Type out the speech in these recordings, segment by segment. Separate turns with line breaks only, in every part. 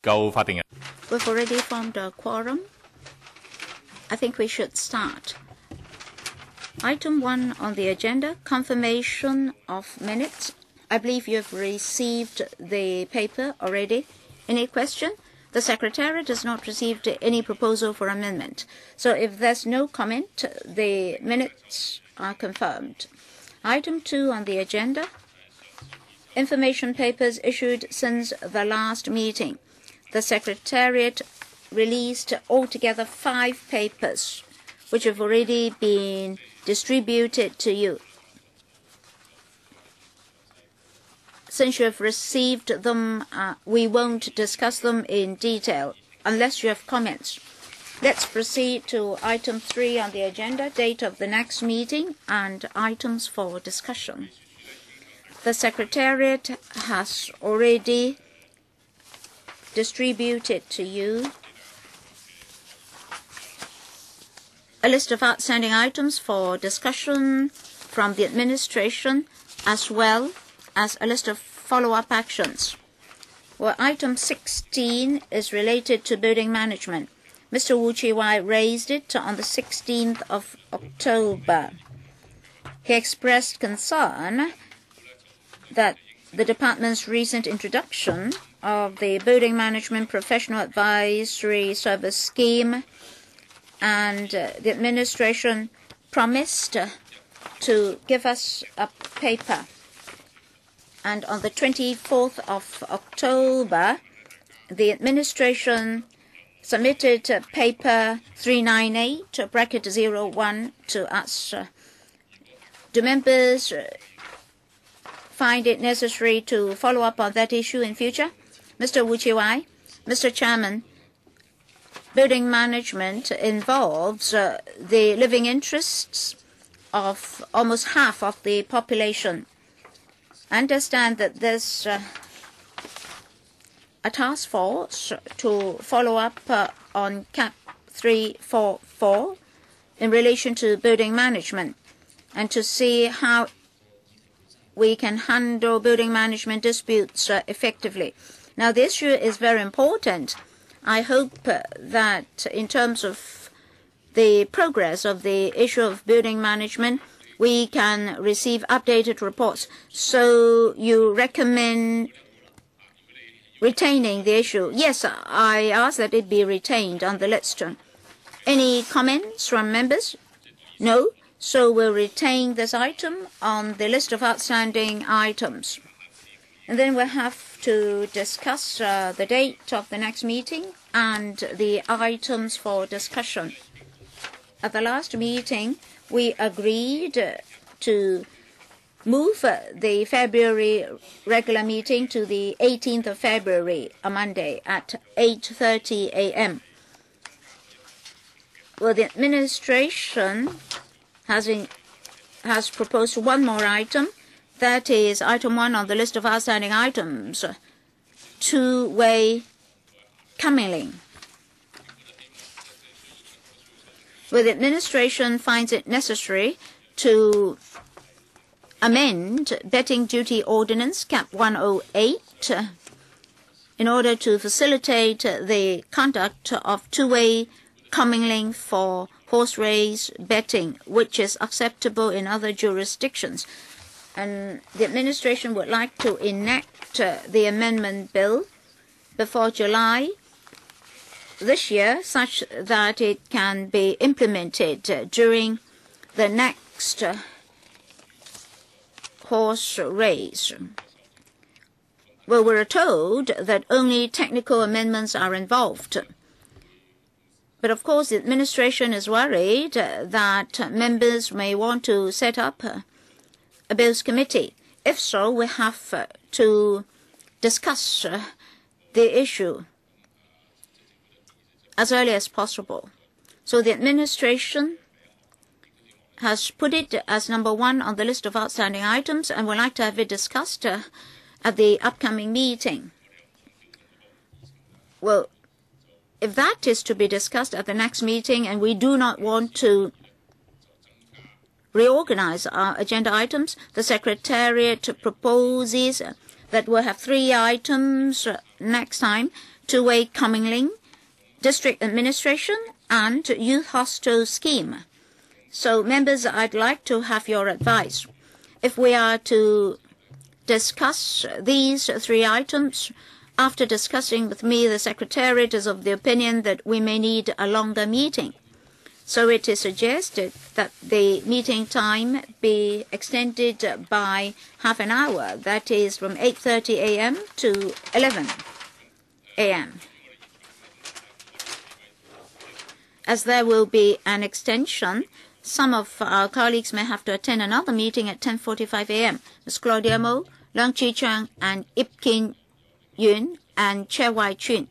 We've already formed a quorum. I think we should start. Item 1 on the agenda, confirmation of minutes. I believe you have received the paper already. Any question? The Secretariat has not received any proposal for amendment. So if there's no comment, the minutes are confirmed. Item 2 on the agenda, information papers issued since the last meeting. The Secretariat released altogether 5 papers, which have already been distributed to you. Since you have received them, we won't discuss them in detail unless you have comments. Let's proceed to item 3 on the agenda, date of the next meeting and items for discussion. The Secretariat has already distributed to you a list of outstanding items for discussion from the administration, as well as a list of follow-up actions. Well, item 16 is related to building management. Mr. Wu Chi-wai raised it on the 16th of October. He expressed concern that the department's recent introduction of the Building Management Professional Advisory Service Scheme and the administration promised to give us a paper. And on the 24th of October, the administration submitted paper 398/01 to us. Do members find it necessary to follow up on that issue in future? Mr. Wu Chi-wai, Mr. Chairman, building management involves the living interests of almost half of the population. I understand that there's a task force to follow up on CAP 344 in relation to building management and to see how we can handle building management disputes effectively. Now, the issue is very important. I hope that in terms of the progress of the issue of building management, we can receive updated reports. So you recommend retaining the issue? Yes, I ask that it be retained on the list. Any comments from members? No? So we'll retain this item on the list of outstanding items. And then we'll have to discuss the date of the next meeting and the items for discussion. At the last meeting, we agreed to move the February regular meeting to the 18th of February, a Monday, at 8:30 a.m. Well, the administration has proposed one more item. That is item 1 on the list of outstanding items, two-way conveying. Well, the administration finds it necessary to amend betting duty ordinance CAP 108 in order to facilitate the conduct of two-way commingling for horse race betting, which is acceptable in other jurisdictions. And the administration would like to enact the amendment bill before July this year, such that it can be implemented during the next horse race. Well, we're told that only technical amendments are involved. But of course, the administration is worried that members may want to set up a bills committee. If so, we have to discuss the issue as early as possible. So the administration has put it as number 1 on the list of outstanding items and would like to have it discussed at the upcoming meeting. Well, if that is to be discussed at the next meeting and we do not want to reorganize our agenda items, the Secretariat proposes that we'll have 3 items next time two-way Yuen Long District Administration, and Youth Hostel Scheme. So, members, I'd like to have your advice. If we are to discuss these three items, after discussing with me, the Secretariat is of the opinion that we may need a longer meeting. So it is suggested that the meeting time be extended by half an hour, that is from 8:30 a.m. to 11 a.m. As there will be an extension, some of our colleagues may have to attend another meeting at 10:45 a.m. Ms. Claudia Mo, Leung Chi-chang, and Ip Kin Yun, and Chair Wai Chun.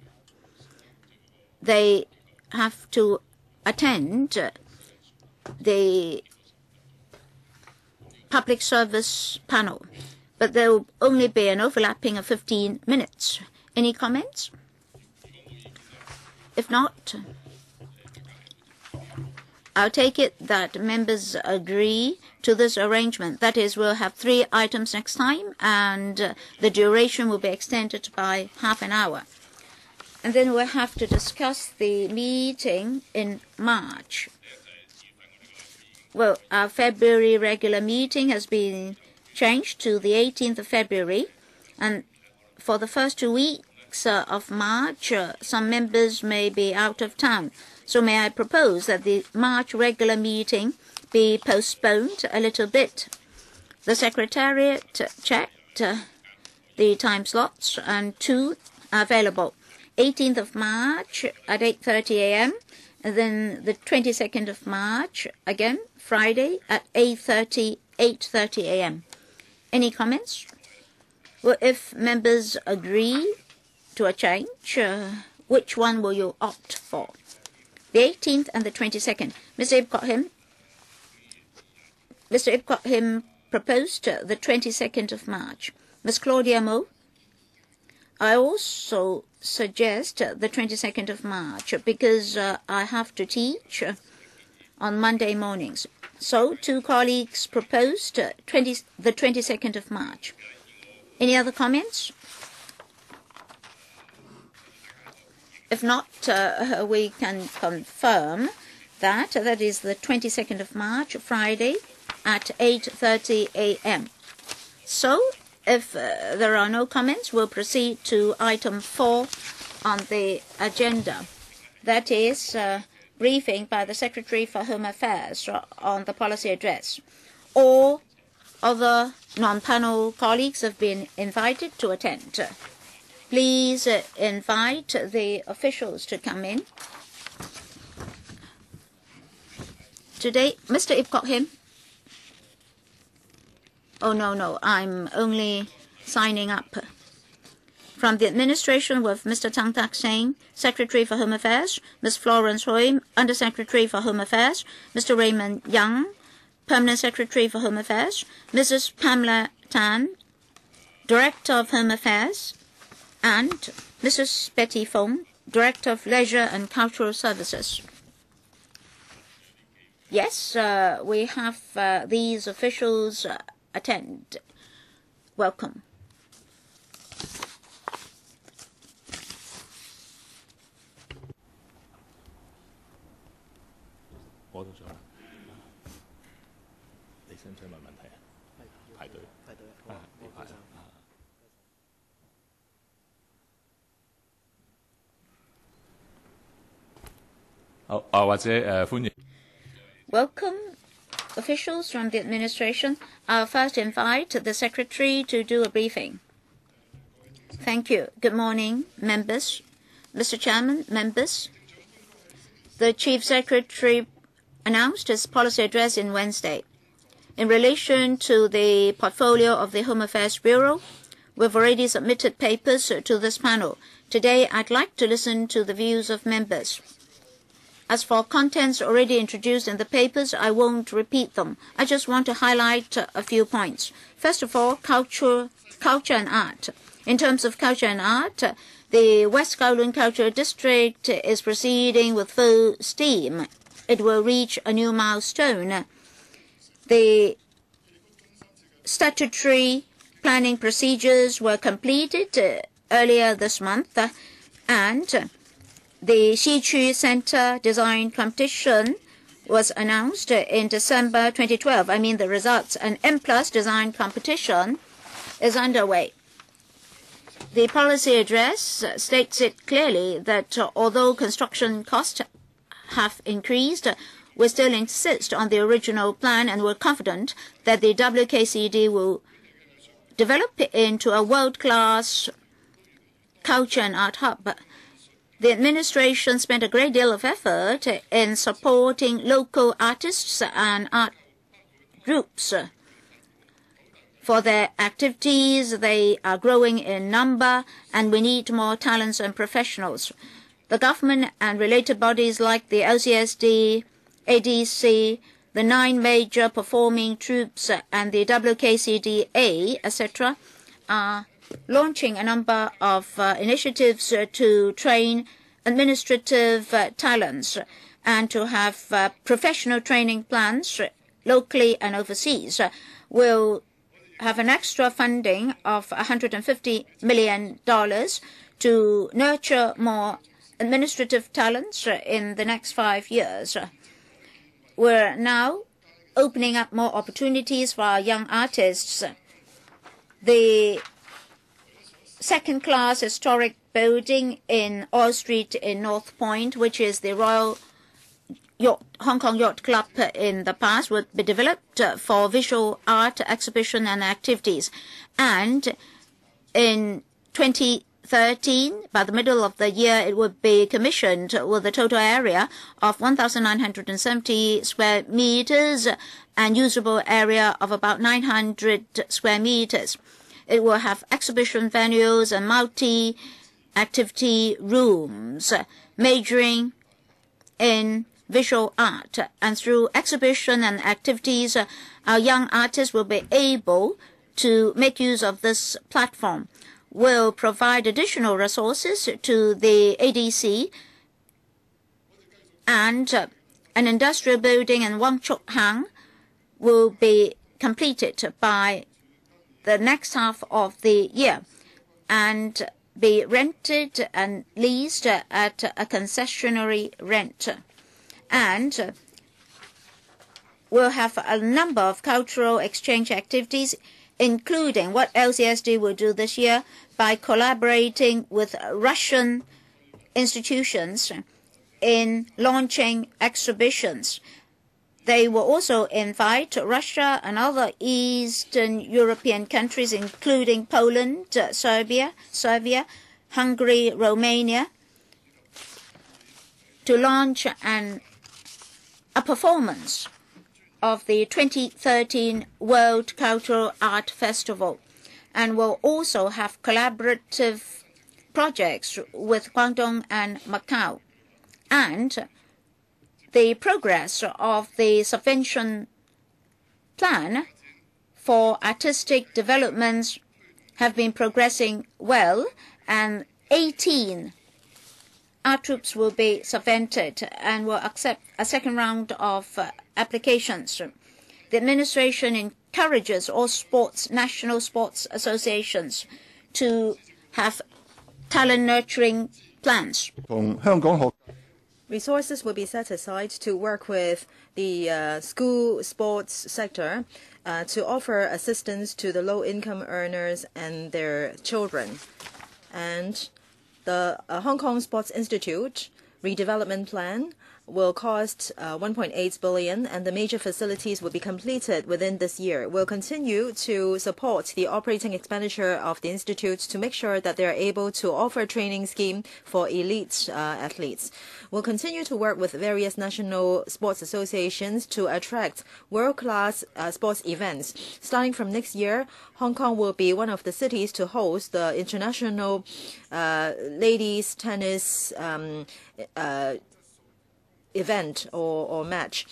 They have to attend the public service panel, but there will only be an overlapping of 15 minutes. Any comments? If not, I'll take it that members agree to this arrangement. That is, we'll have 3 items next time, and the duration will be extended by half an hour. And then we'll have to discuss the meeting in March. Well, our February regular meeting has been changed to the 18th of February, and for the first 2 weeks of March, some members may be out of town. So may I propose that the March regular meeting be postponed a little bit. The Secretariat checked the time slots, and 2 are available. 18th of March at 8:30 a.m., and then the 22nd of March, again, Friday at 8:30 a.m. Any comments? Well, if members agree to a change, which one will you opt for? The 18th and the 22nd. Mr. Ip Kwok Him proposed the 22nd of March. Ms. Claudia Mo, I also suggest the 22nd of March because I have to teach on Monday mornings. So 2 colleagues proposed the 22nd of March. Any other comments? If not, we can confirm that is the 22nd of March, Friday, at 8:30 a.m. So, if there are no comments, we'll proceed to item 4 on the agenda. That is briefing by the Secretary for Home Affairs on the policy address. All other non-panel colleagues have been invited to attend. Please invite the officials to come in. Today, Mr. Ip Kwok Him. Oh, no, I'm only signing up. From the administration with Mr. Tang Tak Seng, Secretary for Home Affairs, Ms. Florence Hui, Under-Secretary for Home Affairs, Mr. Raymond Yang, Permanent Secretary for Home Affairs, Mrs. Pamela Tan, Director of Home Affairs, and Mrs. Betty Fong, Director of Leisure and Cultural Services. Yes, we have these officials attend. Welcome. Welcome, officials from the administration. I'll first invite the Secretary to do a briefing. Thank you. Good morning, members. Mr. Chairman, members. The Chief Secretary announced his policy address on Wednesday. In relation to the portfolio of the Home Affairs Bureau, we've already submitted papers to this panel. Today, I'd like to listen to the views of members. As for contents already introduced in the papers, I won't repeat them. I just want to highlight a few points. First of all, culture and art. In terms of culture and art, the West Kowloon Cultural District is proceeding with full steam. It will reach a new milestone. The statutory planning procedures were completed earlier this month, And the Shui Center Design Competition was announced in December 2012. I mean the results. An M+ design competition is underway. The policy address states it clearly that although construction costs have increased, we still insist on the original plan, and we're confident that the WKCD will develop into a world-class culture and art hub. The administration spent a great deal of effort in supporting local artists and art groups. For their activities, they are growing in number, and we need more talents and professionals. The government and related bodies like the LCSD, ADC, the 9 major performing troops, and the WKCDA, etc., are launching a number of initiatives to train administrative talents and to have professional training plans locally and overseas. We'll have an extra funding of $150 million to nurture more administrative talents in the next 5 years. We're now opening up more opportunities for our young artists. The second-class historic building in Oil Street in North Point, which is the Royal Hong Kong Yacht Club in the past, would be developed for visual art exhibition and activities. And in 2013, by the middle of the year, it would be commissioned with a total area of 1,970 square meters and usable area of about 900 square meters. It will have exhibition venues and multi-activity rooms, majoring in visual art. And through exhibition and activities, our young artists will be able to make use of this platform. We'll provide additional resources to the ADC, and an industrial building in Wong Chuk Hang will be completed by the next half of the year and be rented and leased at a concessionary rent. And we'll have a number of cultural exchange activities, including what LCSD will do this year by collaborating with Russian institutions in launching exhibitions. They will also invite Russia and other Eastern European countries, including Poland, Serbia, Hungary, Romania, to launch a performance of the 2013 World Cultural Art Festival, and will also have collaborative projects with Guangdong and Macau. And the progress of the subvention plan for artistic developments have been progressing well, and 18 art troops will be subvented and will accept a second round of applications. The administration encourages all national sports associations to have talent nurturing plans.
Resources will be set aside to work with the school sports sector to offer assistance to the low-income earners and their children. And the Hong Kong Sports Institute redevelopment plan will cost 1.8 billion, and the major facilities will be completed within this year. We'll continue to support the operating expenditure of the institute to make sure that they are able to offer a training scheme for elite athletes. We'll continue to work with various national sports associations to attract world-class sports events. Starting from next year, Hong Kong will be one of the cities to host the international ladies tennis event or match,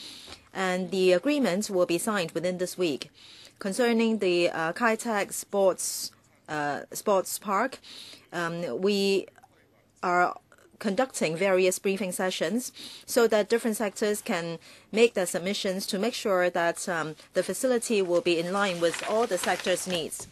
and the agreements will be signed within this week. Concerning the Kai Tak Sports Park, we are conducting various briefing sessions so that different sectors can make their submissions to make sure that the facility will be in line with all the sectors' needs.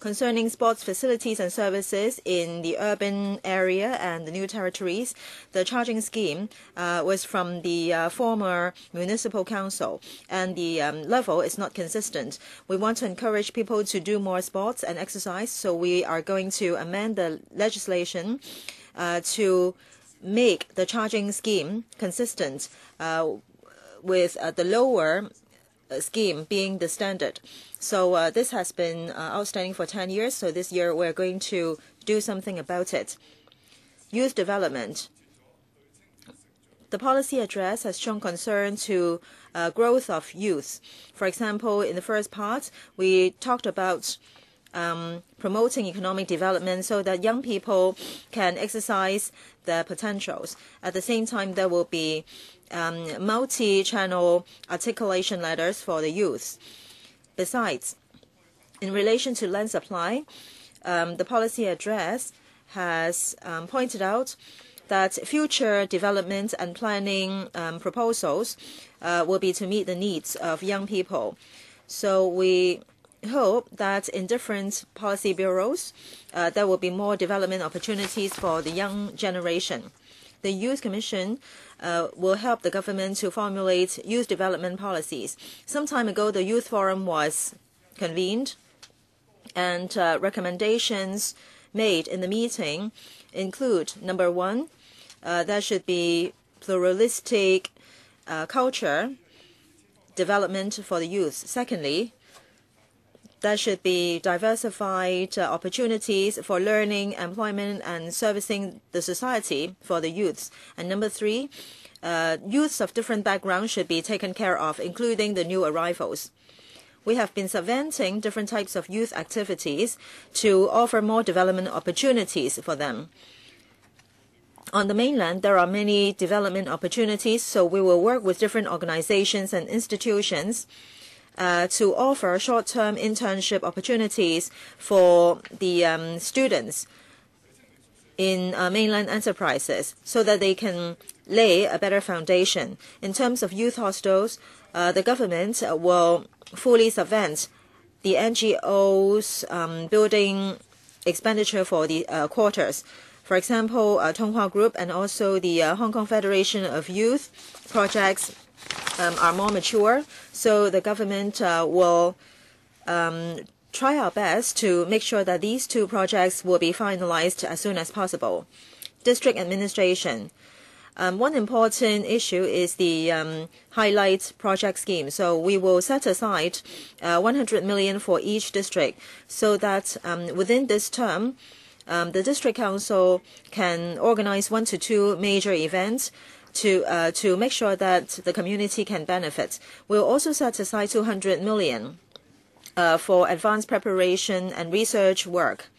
Concerning sports facilities and services in the urban area and the new territories, the charging scheme was from the former municipal council, and the level is not consistent. We want to encourage people to do more sports and exercise, so we are going to amend the legislation to make the charging scheme consistent with the lower scheme being the standard. So this has been outstanding for 10 years, so this year we're going to do something about it. Youth development. The policy address has shown concern to growth of youth. For example, in the first part, we talked about promoting economic development so that young people can exercise their potentials. At the same time, there will be multi-channel articulation letters for the youth. Besides, in relation to land supply, the policy address has pointed out that future development and planning proposals will be to meet the needs of young people. So we hope that in different policy bureaus, there will be more development opportunities for the young generation. The Youth Commission will help the government to formulate youth development policies. Some time ago, the Youth Forum was convened, and recommendations made in the meeting include, number one, there should be pluralistic culture development for the youth. Secondly, there should be diversified opportunities for learning, employment, and servicing the society for the youths. And number three, youths of different backgrounds should be taken care of, including the new arrivals. We have been subventing different types of youth activities to offer more development opportunities for them. On the mainland, there are many development opportunities, so we will work with different organizations and institutions to offer short-term internship opportunities for the students in mainland enterprises so that they can lay a better foundation. In terms of youth hostels, the government will fully subvent the NGOs building expenditure for the quarters. For example, Tonghua Group and also the Hong Kong Federation of Youth projects are more mature, so the government will try our best to make sure that these two projects will be finalized as soon as possible. District administration. One important issue is the highlight project scheme. So we will set aside 100 million for each district so that within this term, the district council can organize 1 to 2 major events to make sure that the community can benefit. We'll also set aside 200 million for advanced preparation and research work.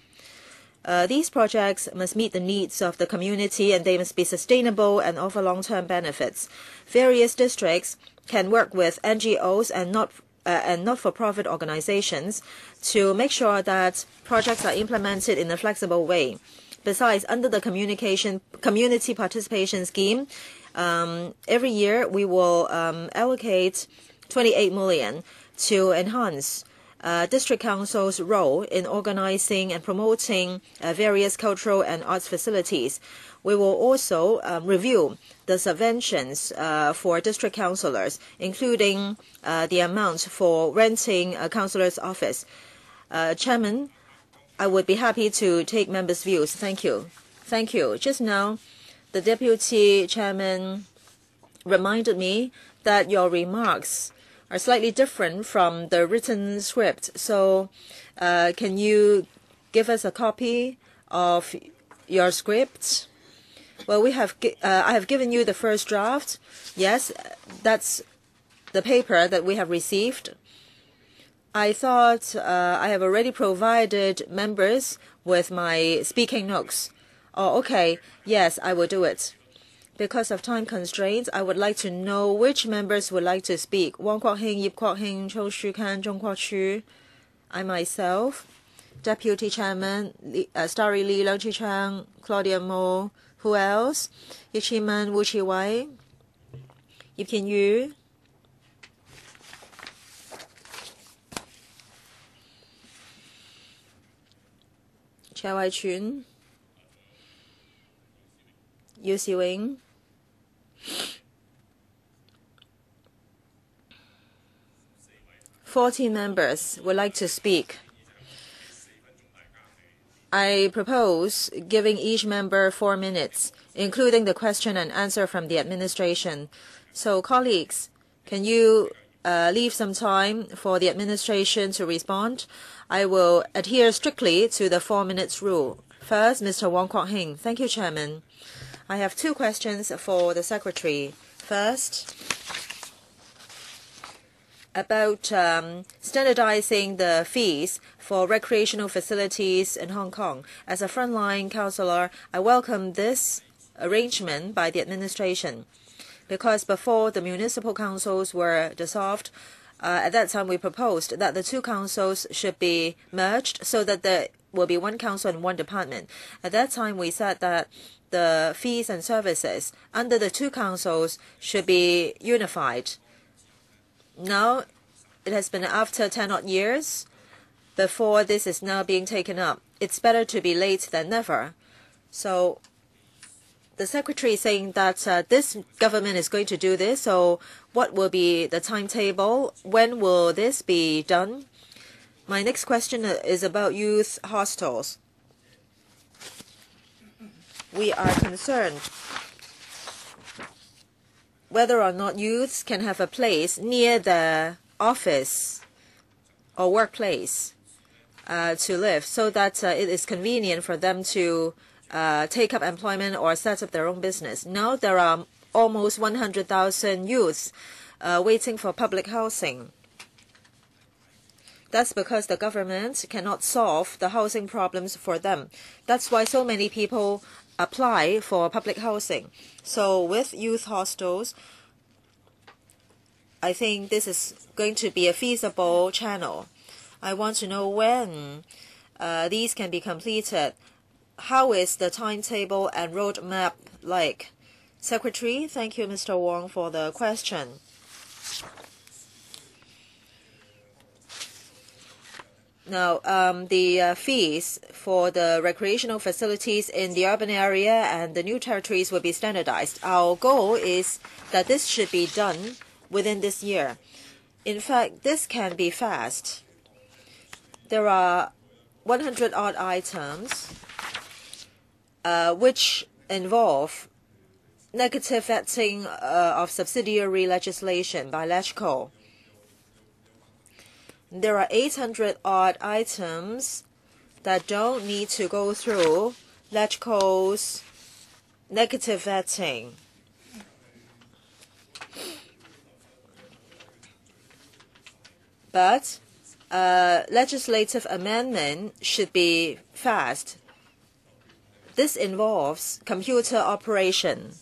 These projects must meet the needs of the community, and they must be sustainable and offer long-term benefits. Various districts can work with NGOs and not-for-profit organizations to make sure that projects are implemented in a flexible way. Besides, under the community participation scheme, every year we will allocate 28 million to enhance district council's role in organizing and promoting various cultural and arts facilities. We will also review the subventions for district councillors, including the amount for renting a councillor's office. Chairman, I would be happy to take members' views. Thank you. Thank you. Just now, the Deputy Chairman reminded me that your remarks are slightly different from the written script. So can you give us a copy of your script? Well, I have given you the first draft. Yes, that's the paper that we have received. I thought I have already provided members with my speaking notes. Oh, okay. Yes, I will do it. Because of time constraints, I would like to know which members would like to speak. Wang Kwok-hing, Yip Kwok-hing, Cho Shu-kan, Zhong Kwok-chu. I myself, Deputy Chairman, Starry Lee, Leung Chi-chang, Claudia Mo. Who else? Yip Chi-man, Wu Chi-wai, Yip Kin-yu. Xia Wai-chun, Yu Si-wing, 14 members would like to speak. I propose giving each member 4 minutes, including the question and answer from the administration. So, colleagues, can you leave some time for the administration to respond? I will adhere strictly to the 4 minutes rule. First, Mr. Fung-kwok. Thank you, Chairman. I have 2 questions for the Secretary. First, about standardizing the fees for recreational facilities in Hong Kong. As a frontline councillor, I welcome this arrangement by the administration, because before the municipal councils were dissolved, at that time we proposed that the 2 councils should be merged so that there will be 1 council and 1 department. At that time we said that the fees and services under the 2 councils should be unified. Now, it has been after 10 odd years before this is now being taken up. It's better to be late than never. So, the Secretary is saying that this government is going to do this. So, what will be the timetable? When will this be done? My next question is about youth hostels. We are concerned whether or not youths can have a place near the office or workplace to live, so that it is convenient for them to take up employment or set up their own business. Now there are almost 100,000 youths waiting for public housing. That's because the government cannot solve the housing problems for them. That's why so many people apply for public housing. So with youth hostels, I think this is going to be a feasible channel. I want to know when these can be completed. How is the timetable and roadmap like? Secretary, thank you, Mr. Wong, for the question. Now, the fees for the recreational facilities in the urban area and the new territories will be standardized. Our goal is that this should be done within this year. In fact, this can be fast. There are 100 odd items which involve negative vetting of subsidiary legislation by LegCo. There are 800 odd items that don't need to go through LegCo's negative vetting. But legislative amendment should be fast. This involves computer operation,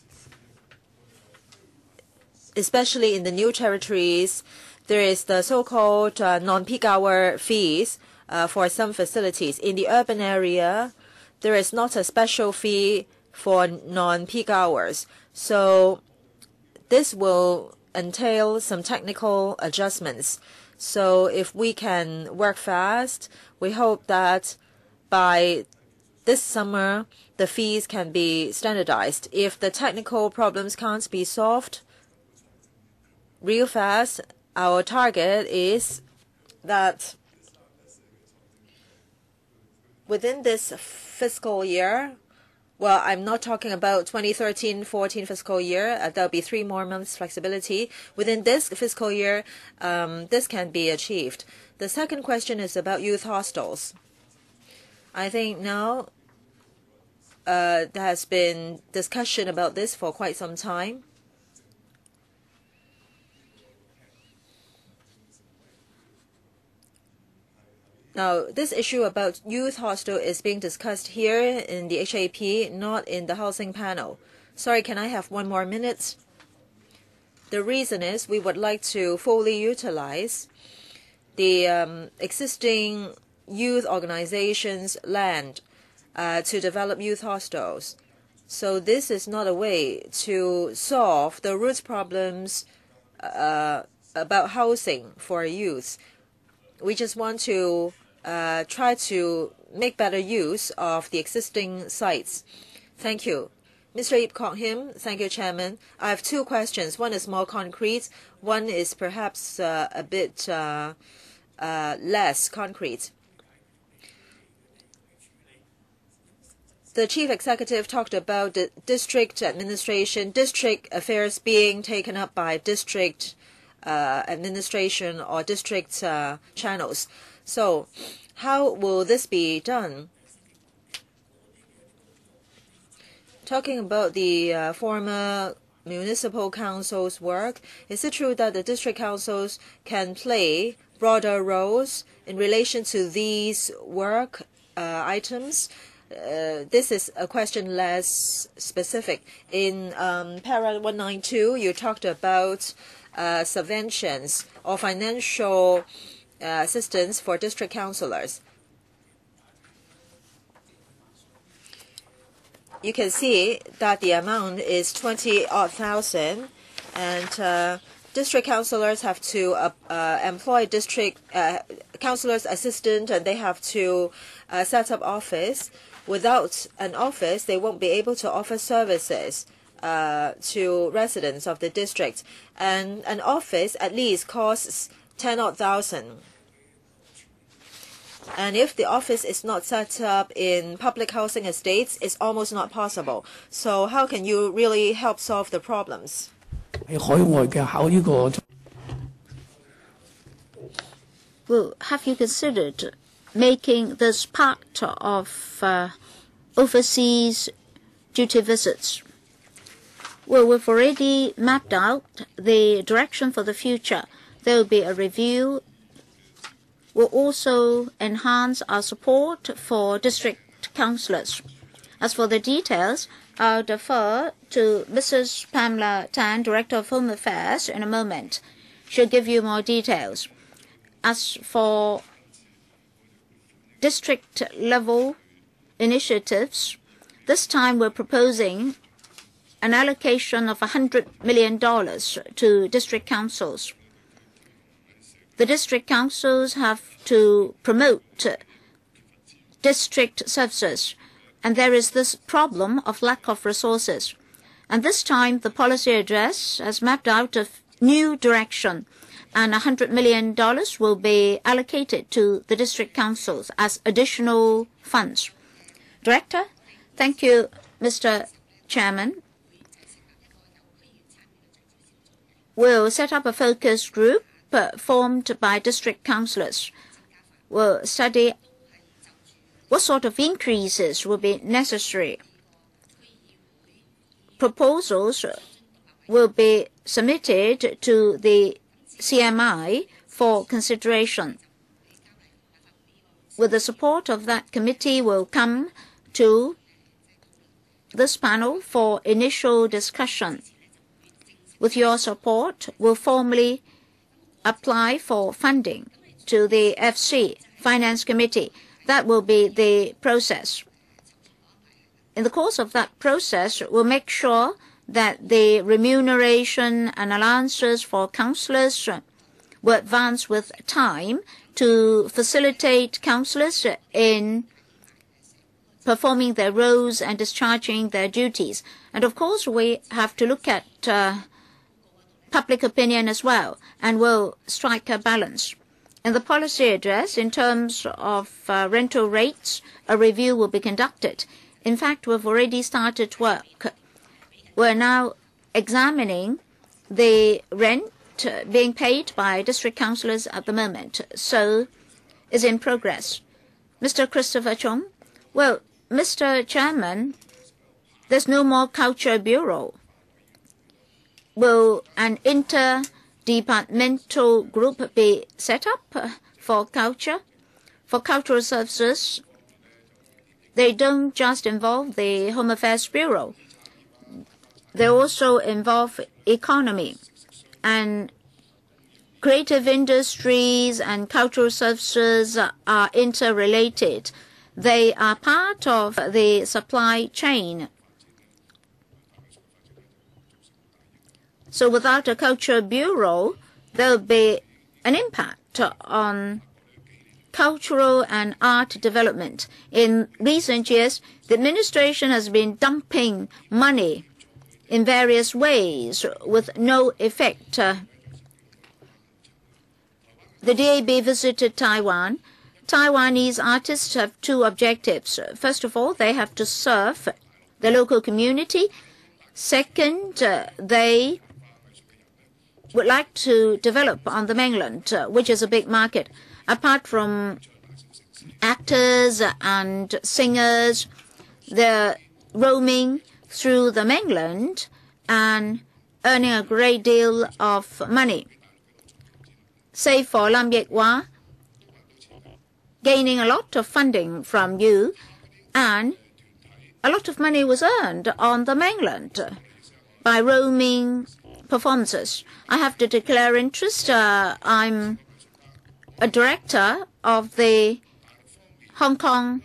especially in the new territories. There is the so-called non-peak hour fees for some facilities. In the urban area, there is not a special fee for non-peak hours. So this will entail some technical adjustments. So if we can work fast, we hope that by this summer, the fees can be standardized. If the technical problems can't be solved real fast, our target is that within this fiscal year, well, I'm not talking about 2013-14 fiscal year. There'll be 3 more months flexibility. Within this fiscal year, this can be achieved. The second question is about youth hostels. I think now there has been discussion about this for quite some time. Now, this issue about youth hostel is being discussed here in the HAP, not in the housing panel. Sorry, can I have 1 more minute? The reason is we would like to fully utilize the existing youth organizations' land to develop youth hostels. So this is not a way to solve the root problems about housing for youth. We just want to try to make better use of the existing sites. Thank you. Mr. Ip Kok Him, thank you, Chairman. I have two questions. One is more concrete. One is perhaps a bit less concrete. The Chief Executive talked about the district administration, district affairs being taken up by district administration or district channels. So how will this be done? Talking about the former municipal councils' work, is it true that the district councils can play broader roles in relation to these work items? This is a question less specific. In para 192, you talked about subventions or financial assistance for district councillors. You can see that the amount is 20,000, and district councillors have to employ district councillors assistant, and they have to set up office. Without an office, they won't be able to offer services to residents of the district. And an office at least costs 10,000. And if the office is not set up in public housing estates, it's almost not possible. So how can you really help solve the problems?
Well, have you considered making this part of overseas duty visits? Well, we've already mapped out the direction for the future. There will be a review. We'll also enhance our support for district councillors. As for the details, I'll defer to Mrs. Pamela Tan, Director of Home Affairs, in a moment. She'll give you more details. As for district-level initiatives, this time we're proposing an allocation of $100 million to district councils. The district councils have to promote district services, and there is this problem of lack of resources. And this time, the policy address has mapped out a new direction, and $100 million will be allocated to the district councils as additional funds. Director, thank you, Mr. Chairman. We'll set up a focus group formed by district councillors. We'll study what sort of increases will be necessary. Proposals will be submitted to the CMI for consideration. With the support of that committee, we'll come to this panel for initial discussion. With your support, we'll formally apply for funding to the FC Finance Committee. That will be the process. In the course of that process, we'll make sure that the remuneration and allowances for councillors will advance with time to facilitate councillors in performing their roles and discharging their duties. And of course, we have to look at public opinion as well, and will strike a balance. In the policy address, in terms of rental rates, a review will be conducted. In fact, we've already started work. We're now examining the rent being paid by district councillors at the moment, so it's in progress. Mr. Christopher Chung, well, Mr. Chairman, there's no more culture bureau. Will an interdepartmental group be set up for culture? For cultural services, they don't just involve the Home Affairs Bureau. They also involve economy, and creative industries and cultural services are interrelated. They are part of the supply chain. So without a culture bureau, there will be an impact on cultural and art development. In recent years, the administration has been dumping money in various ways with no effect. The DAB visited Taiwan. Taiwanese artists have two objectives. First of all, they have to serve the local community. Second, they would like to develop on the mainland, which is a big market. Apart from actors and singers, they're roaming through the mainland and earning a great deal of money. Say for Lam Yek Hua, gaining a lot of funding from you, and a lot of money was earned on the mainland by roaming performances. I have to declare interest. I'm a director of the Hong Kong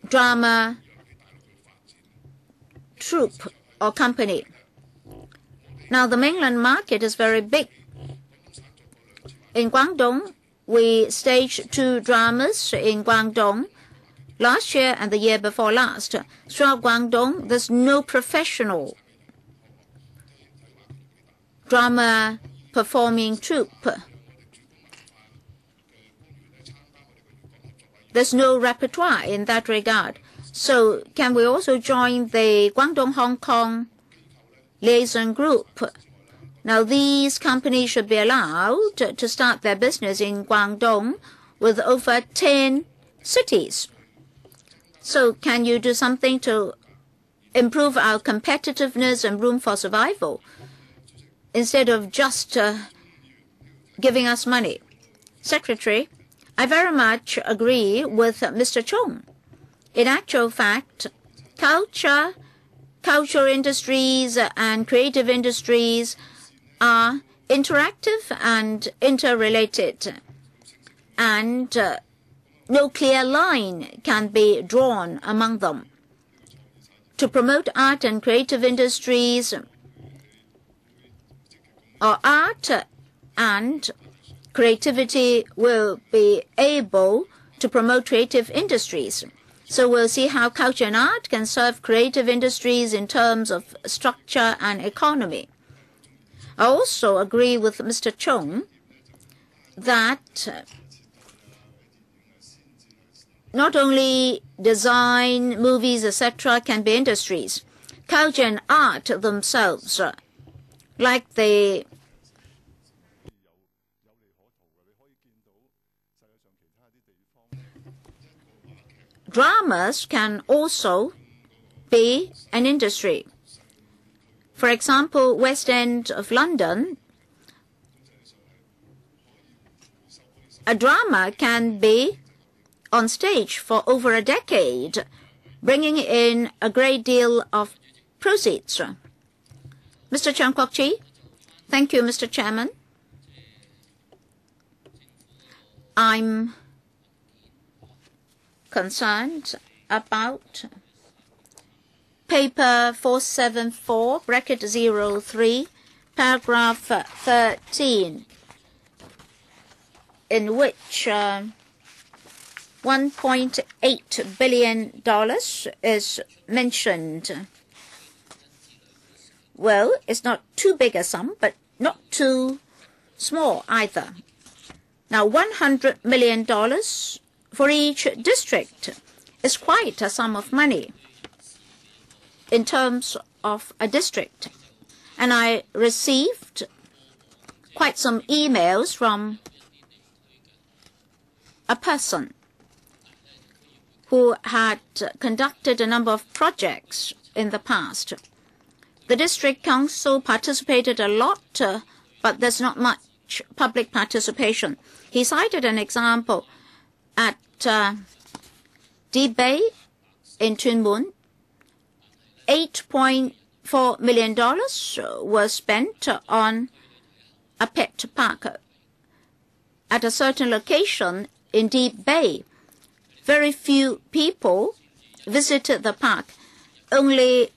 drama troupe or company. Now, the mainland market is very big. In Guangdong, we staged 2 dramas in Guangdong last year and the year before last. Throughout Guangdong, there's no professional drama performing troupe. There's no repertoire in that regard. So can we also join the Guangdong-Hong Kong liaison group? Now, these companies should be allowed to start their business in Guangdong with over 10 cities. So can you do something to improve our competitiveness and room for survival instead of just giving us money? Secretary, I very much agree with Mr. Chung. In actual fact, cultural industries and creative industries are interactive and interrelated, and no clear line can be drawn among them. To promote art and creative industries, or art and creativity will be able to promote creative industries. So we'll see how culture and art can serve creative industries in terms of structure and economy. I also agree with Mr. Chung that not only design, movies, etc. can be industries. Culture and art themselves, like the dramas, can also be an industry. For example, West End of London, a drama can be on stage for over a decade, bringing in a great deal of proceeds. Mr. Fung-kwok, thank you, Mr. Chairman. I'm concerned about Paper 474, bracket 03, paragraph 13, in which $1.8 billion is mentioned. Well, it's not too big a sum, but not too small either. Now, $100 million for each district is quite a sum of money in terms of a district. And I received quite some emails from a person who had conducted a number of projects in the past. The district council participated a lot, but there's not much public participation. He cited an example at Debay in Tuen Mun. $8.4 million was spent on a pet park at a certain location in Deep Bay. Very few people visited the park. Only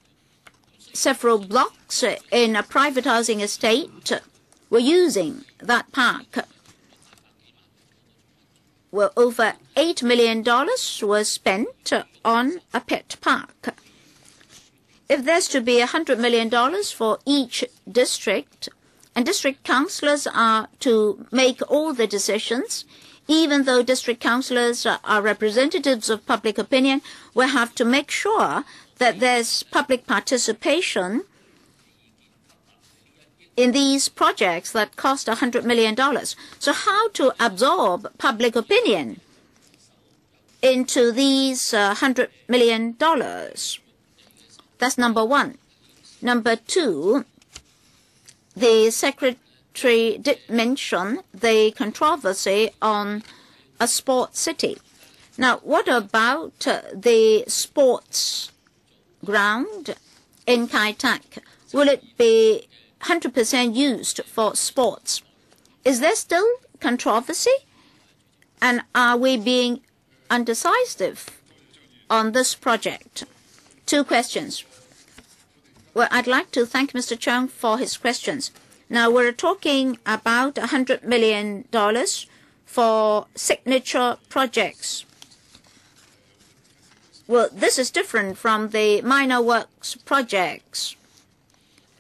several blocks in a private housing estate were using that park. well, over $8 million was spent on a pet park. If there's to be $100 million for each district, and district councillors are to make all the decisions, even though district councillors are representatives of public opinion, we have to make sure that there's public participation in these projects that cost $100 million. So how to absorb public opinion into these $100 million? That's number one. Number two, the secretary did mention the controversy on a sports city. Now, what about the sports ground in Kai Tak? Will it be 100% used for sports? Is there still controversy? And are we being undecisive on this project? Two questions. Well, I'd like to thank Mr. Chung for his questions. Now, we're talking about $100 million for signature projects. Well, this is different from the minor works projects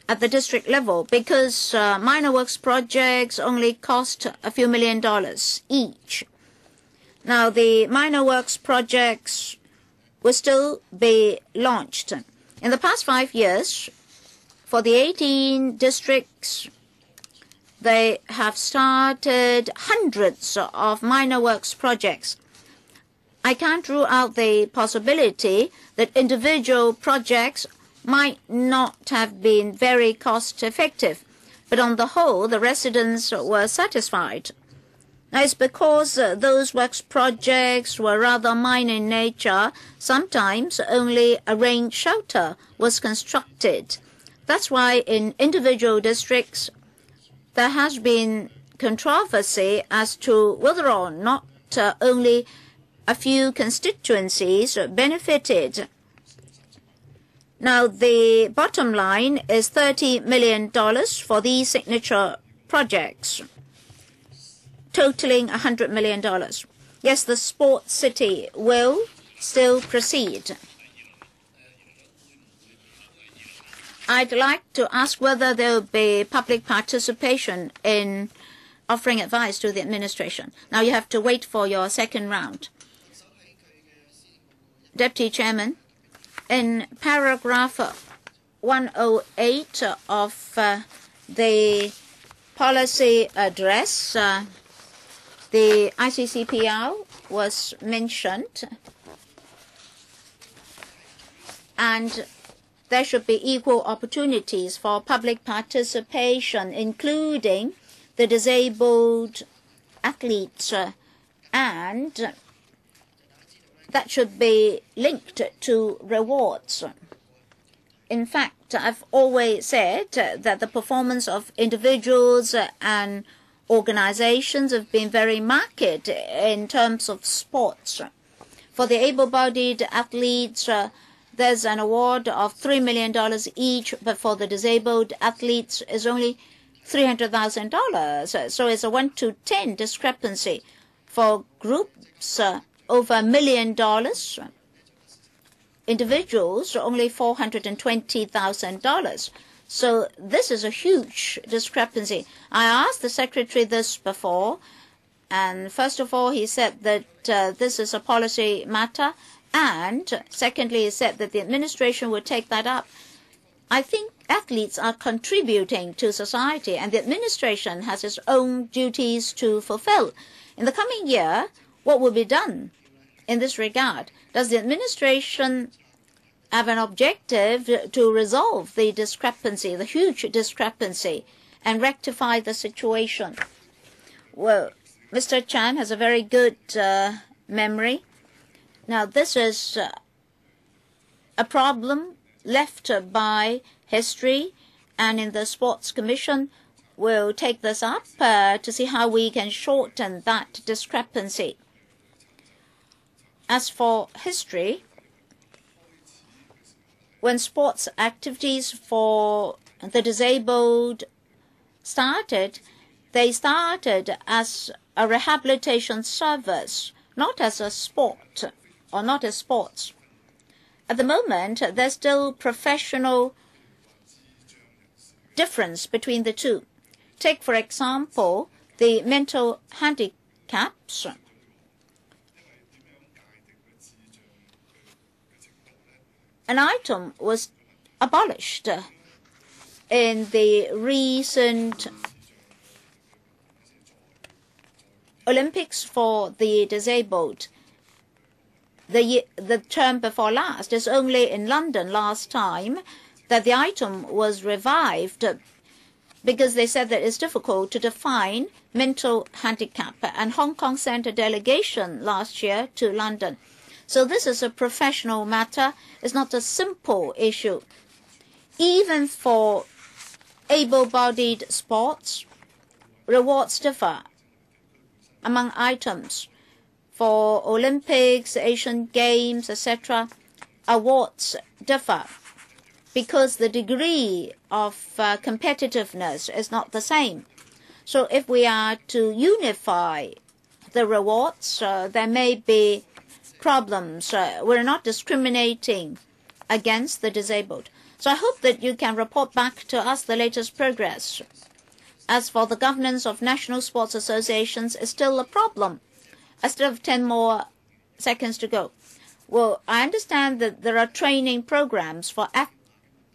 at the district level, because minor works projects only cost a few $1,000,000 each. Now, the minor works projects will still be launched. In the past 5 years, for the 18 districts, they have started hundreds of minor works projects. I can't rule out the possibility that individual projects might not have been very cost-effective, but on the whole, the residents were satisfied. Now, it's because those works projects were rather minor in nature. Sometimes only a rain shelter was constructed. That's why in individual districts, there has been controversy as to whether or not only a few constituencies benefited. Now, the bottom line is $30 million for these signature projects, totaling $100 million. Yes, the sports city will still proceed. I'd like to ask whether there will be public participation in offering advice to the administration. Now, you have to wait for your second round. Deputy Chairman, in paragraph 108 of the policy address, the ICCPR was mentioned, and there should be equal opportunities for public participation, including the disabled athletes, and that should be linked to rewards. In fact, I've always said that the performance of individuals and organizations have been very marked in terms of sports. For the able-bodied athletes, there's an award of $3 million each, but for the disabled athletes, it's only $300,000. So it's a 1-to-10 discrepancy. For groups, over $1 million. Individuals, only $420,000. So this is a huge discrepancy. I asked the secretary this before, and first of all, he said that this is a policy matter, and secondly, he said that the administration would take that up. I think athletes are contributing to society, and the administration has its own duties to fulfill. In the coming year, what will be done in this regard? Does the administration have an objective to resolve the discrepancy, the huge discrepancy, and rectify the situation? Well, Mr. Chan has a very good memory. Now, this is a problem left by history, and in the Sports Commission, we'll take this up to see how we can shorten that discrepancy. As for history, when sports activities for the disabled started, they started as a rehabilitation service, not as a sport or not as sports. At the moment, there's still professional difference between the two. Take, for example, the mental handicaps. An item was abolished in the recent Olympics for the disabled. The term before last is only in London last time that the item was revived because they said that it's difficult to define mental handicap, and Hong Kong sent a delegation last year to London. So this is a professional matter. It's not a simple issue. Even for able-bodied sports, rewards differ among items. For Olympics, Asian Games, etc., awards differ because the degree of competitiveness is not the same. So if we are to unify the rewards, there may be problems. We're not discriminating against the disabled. So I hope that you can report back to us the latest progress. As for the governance of national sports associations, it's still a problem. I still have 10 more seconds to go. Well, I understand that there are training programs for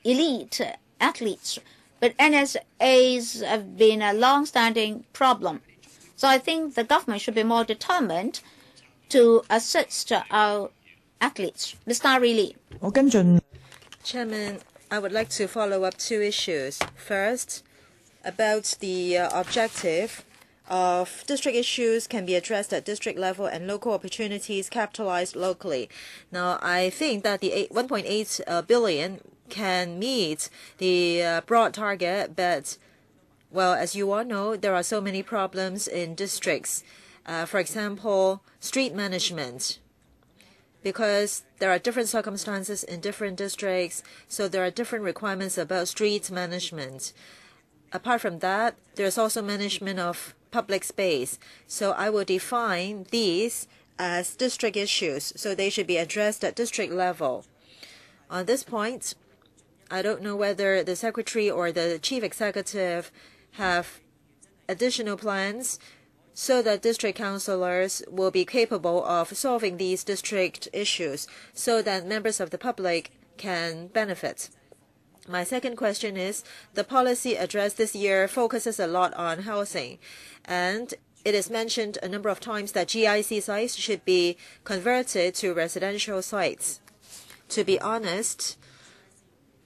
elite athletes, but NSAs have been a long-standing problem. So I think the government should be more determined to assist our athletes. Mr. Lee.
Chairman, I would like to follow up two issues. First, about the objective of district issues can be addressed at district level and local opportunities capitalized locally. Now, I think that the 1.8 billion can meet the broad target, but, well, as you all know, there are so many problems in districts. For example, street management, because there are different circumstances in different districts, so there are different requirements about street management. Apart from that, there's also management of public space. So I will define these as district issues, so they should be addressed at district level. On this point, I don't know whether the secretary or the chief executive have additional plans so that district councillors will be capable of solving these district issues so that members of the public can benefit. My second question is, the policy addressed this year focuses a lot on housing, and it is mentioned a number of times that GIC sites should be converted to residential sites. To be honest,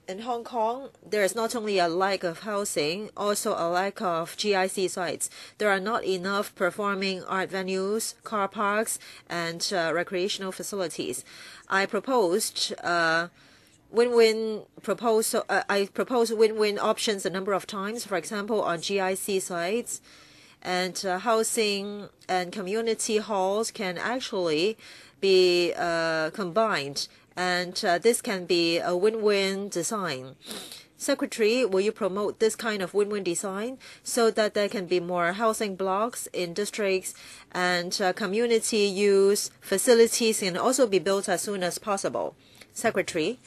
in Hong Kong, there is not only a lack of housing, also a lack of GIC sites. There are not enough performing art venues, car parks, and recreational facilities. I proposed win-win proposal. I proposed win-win options a number of times. For example, on GIC sites, and housing and community halls can actually be combined, and this can be a win-win design. Secretary, will you promote this kind of win-win design so that there can be more housing blocks in districts, and community use facilities can also be built as soon as possible? Secretary.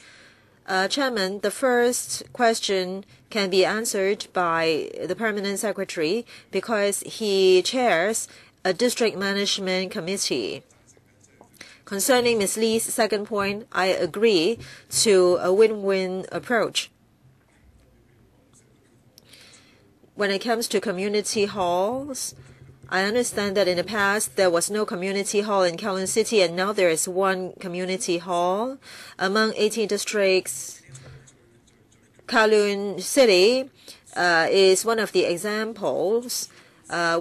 Chairman, the first question can be answered by the Permanent Secretary because he chairs a district management committee. Concerning Ms. Lee's second point, I agree to a win-win approach. When it comes to community halls, I understand that in the past there was no community hall in Kowloon City, and now there is one community hall. Among 18 districts, Kowloon City is one of the examples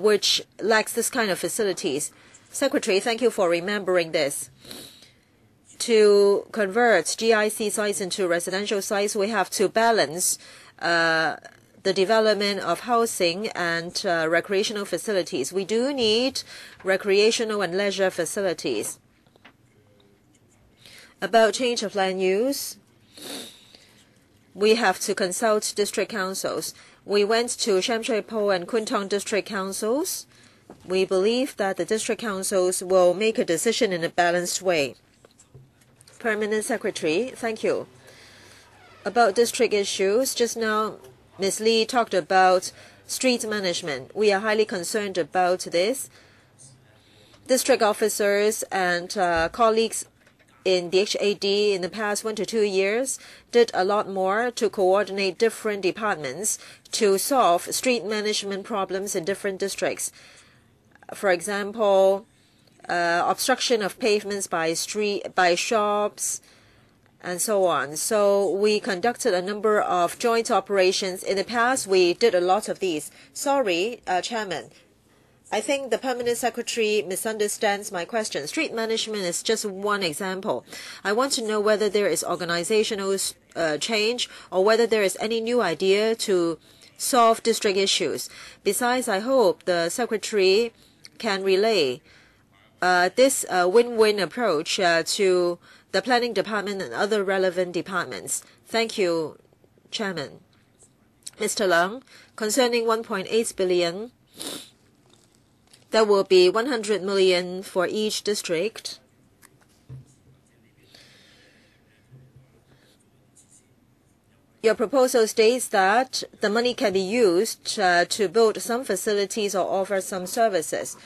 which lacks this kind of facilities. Secretary, thank you for remembering this. To convert GIC sites into residential sites, we have to balance the development of housing and recreational facilities. We do need recreational and leisure facilities. About change of land use, we have to consult district councils. We went to Sham Shui Po and Kwun Tong district councils we believe that the district councils will make a decision in a balanced way. Permanent Secretary, thank you. About district issues, just now Ms. Lee talked about street management. We are highly concerned about this. District officers and colleagues in the HAD in the past 1 to 2 years did a lot more to coordinate different departments to solve street management problems in different districts. For example, obstruction of pavements by shops, and so on. So we conducted a number of joint operations. In the past, we did a lot of these. Sorry, Chairman. I think the Permanent Secretary misunderstands my question. Street management is just one example. I want to know whether there is organizational change or whether there is any new idea to solve district issues. Besides, I hope the Secretary can relay this win-win approach to the Planning Department and other relevant departments. Thank you, Chairman. Mr. Leung, concerning 1.8 billion, there will be 100 million for each district. Your proposal states that the money can be used to build some facilities or offer some services.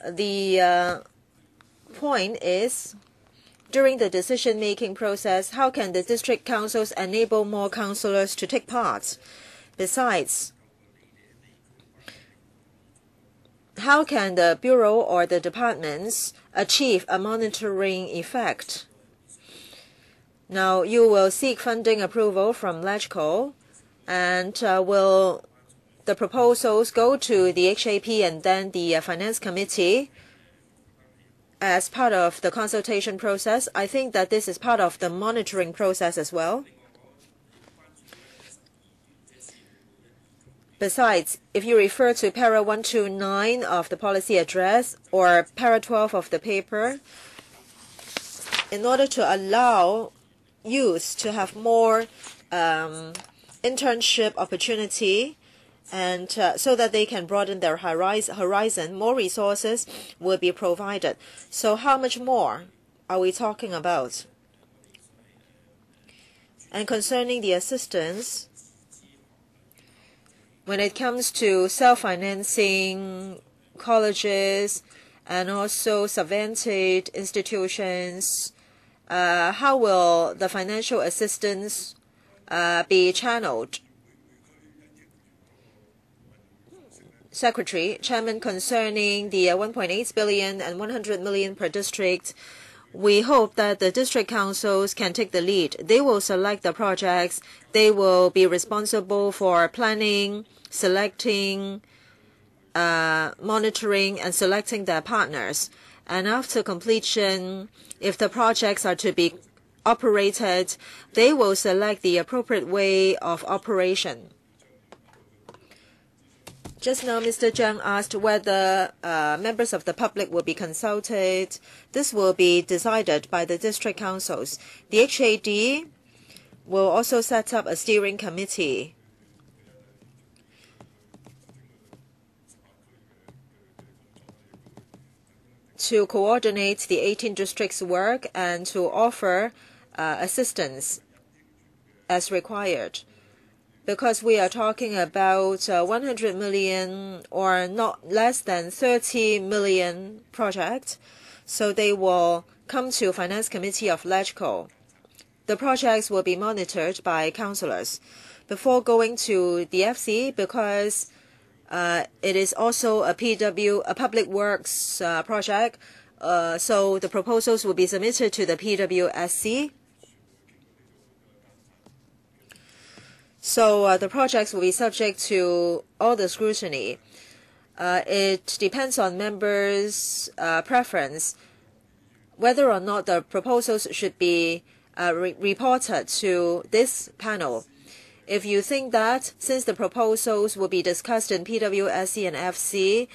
The point is, during the decision-making process, how can the district councils enable more councillors to take part? Besides, how can the Bureau or the departments achieve a monitoring effect? Now, you will seek funding approval from LegCo, and will the proposals go to the HAP and then the Finance Committee as part of the consultation process? I think that this is part of the monitoring process as well. Besides, if you refer to para 129 of the policy address or para 12 of the paper, in order to allow youth to have more internship opportunity and so that they can broaden their horizon, more resources will be provided. So how much more are we talking about? And concerning the assistance, when it comes to self-financing colleges and also subvented institutions, how will the financial assistance be channeled? Secretary, Chairman, concerning the 1.8 billion and 100 million per district, we hope that the district councils can take the lead. They will select the projects. They will be responsible for planning, selecting, monitoring, and selecting their partners. And after completion, if the projects are to be operated, they will select the appropriate way of operation. Just now, Mr. Zhang asked whether members of the public will be consulted. This will be decided by the district councils. The HAD will also set up a steering committee to coordinate the 18 districts' work and to offer assistance as required. Because we are talking about 100 million or not less than 30 million projects, so they will come to Finance Committee of LegCo. The projects will be monitored by councillors before going to the FC, because it is also a public works project. So the proposals will be submitted to the PWSC. So the projects will be subject to all the scrutiny. It depends on members' preference whether or not the proposals should be reported to this panel. If you think that since the proposals will be discussed in PWSC and FC,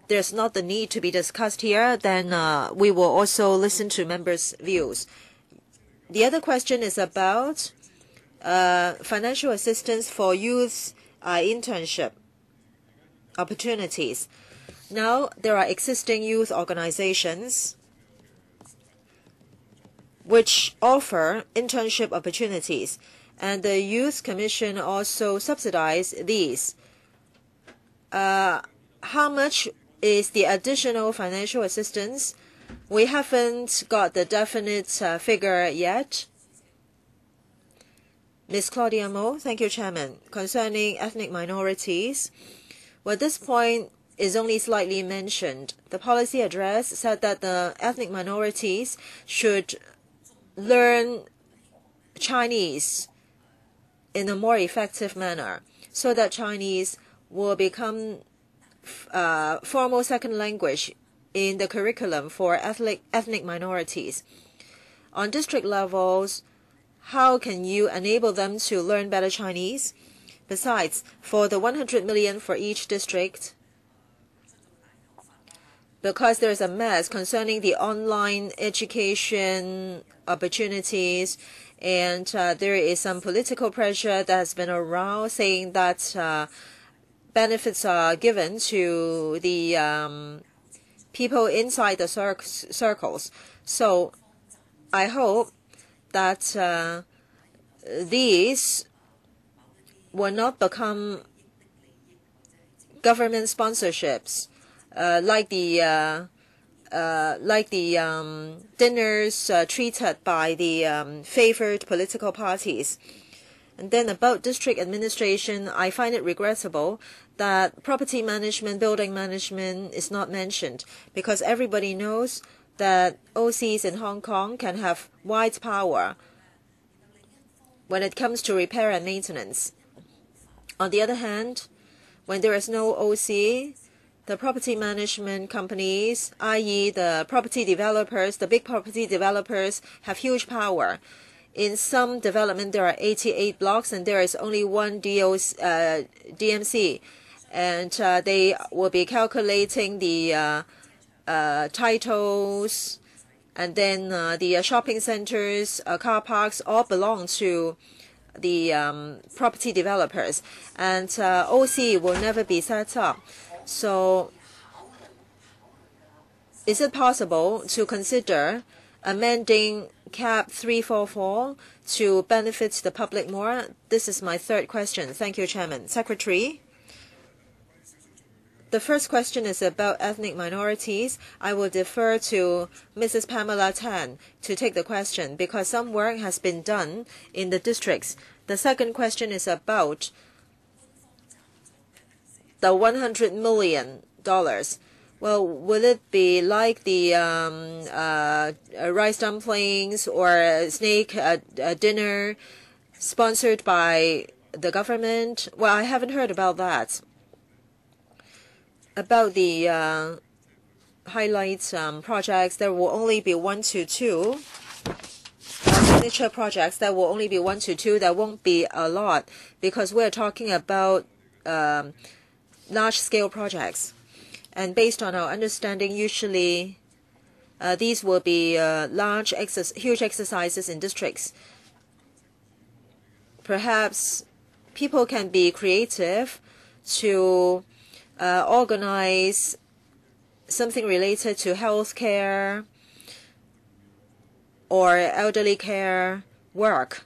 there's not the need to be discussed here, then we will also listen to members' views. The other question is about financial assistance for youth internship opportunities. Now there are existing youth organizations which offer internship opportunities, and the Youth Commission also subsidize these. How much is the additional financial assistance? We haven't got the definite figure yet. Ms. Claudia Mo, thank you, Chairman. Concerning ethnic minorities, well, this point is only slightly mentioned. The policy address said that the ethnic minorities should learn Chinese in a more effective manner so that Chinese will become formal second language in the curriculum for ethnic minorities. On district levels, how can you enable them to learn better Chinese? Besides, for the 100 million for each district, because there's a mess concerning the online education opportunities, and there is some political pressure that has been around saying that benefits are given to the people inside the circles. So I hope that these will not become government sponsorships, like the dinners treated by the favored political parties. And then about district administration, I find it regrettable that property management, building management is not mentioned, because everybody knows that OCs in Hong Kong can have wide power when it comes to repair and maintenance. On the other hand, when there is no OC, the property management companies, i.e. the property developers, the big property developers, have huge power. In some development, there are 88 blocks and there is only one DMC. And they will be calculating the titles, and then the shopping centers, car parks, all belong to the property developers. And OC will never be set up. So is it possible to consider amending Cap 344 to benefit the public more? This is my third question. Thank you, Chairman. Secretary, the first question is about ethnic minorities. I will defer to Mrs. Pamela Tan to take the question because some work has been done in the districts. The second question is about the $100 million. Well, will it be like the rice dumplings or snake dinner sponsored by the government? Well, I haven't heard about that. About the highlights projects, there will only be 1 to 2. Signature projects, there will only be 1 to 2. There won't be a lot because we're talking about large-scale projects. And based on our understanding, usually these will be huge exercises in districts. Perhaps people can be creative to organize something related to health care or elderly care work.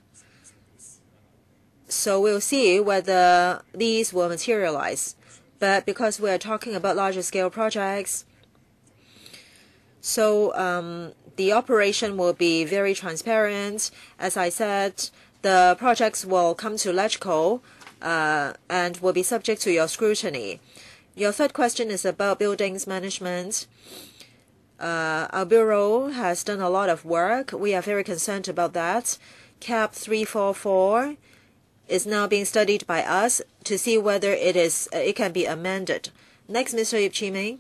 So we'll see whether these will materialize. But because we are talking about larger scale projects, so the operation will be very transparent. As I said, the projects will come to LegCo and will be subject to your scrutiny. Your third question is about buildings management. Our bureau has done a lot of work. We are very concerned about that. Cap 344 is now being studied by us to see whether it can be amended. Next, Mr. Yuet-man,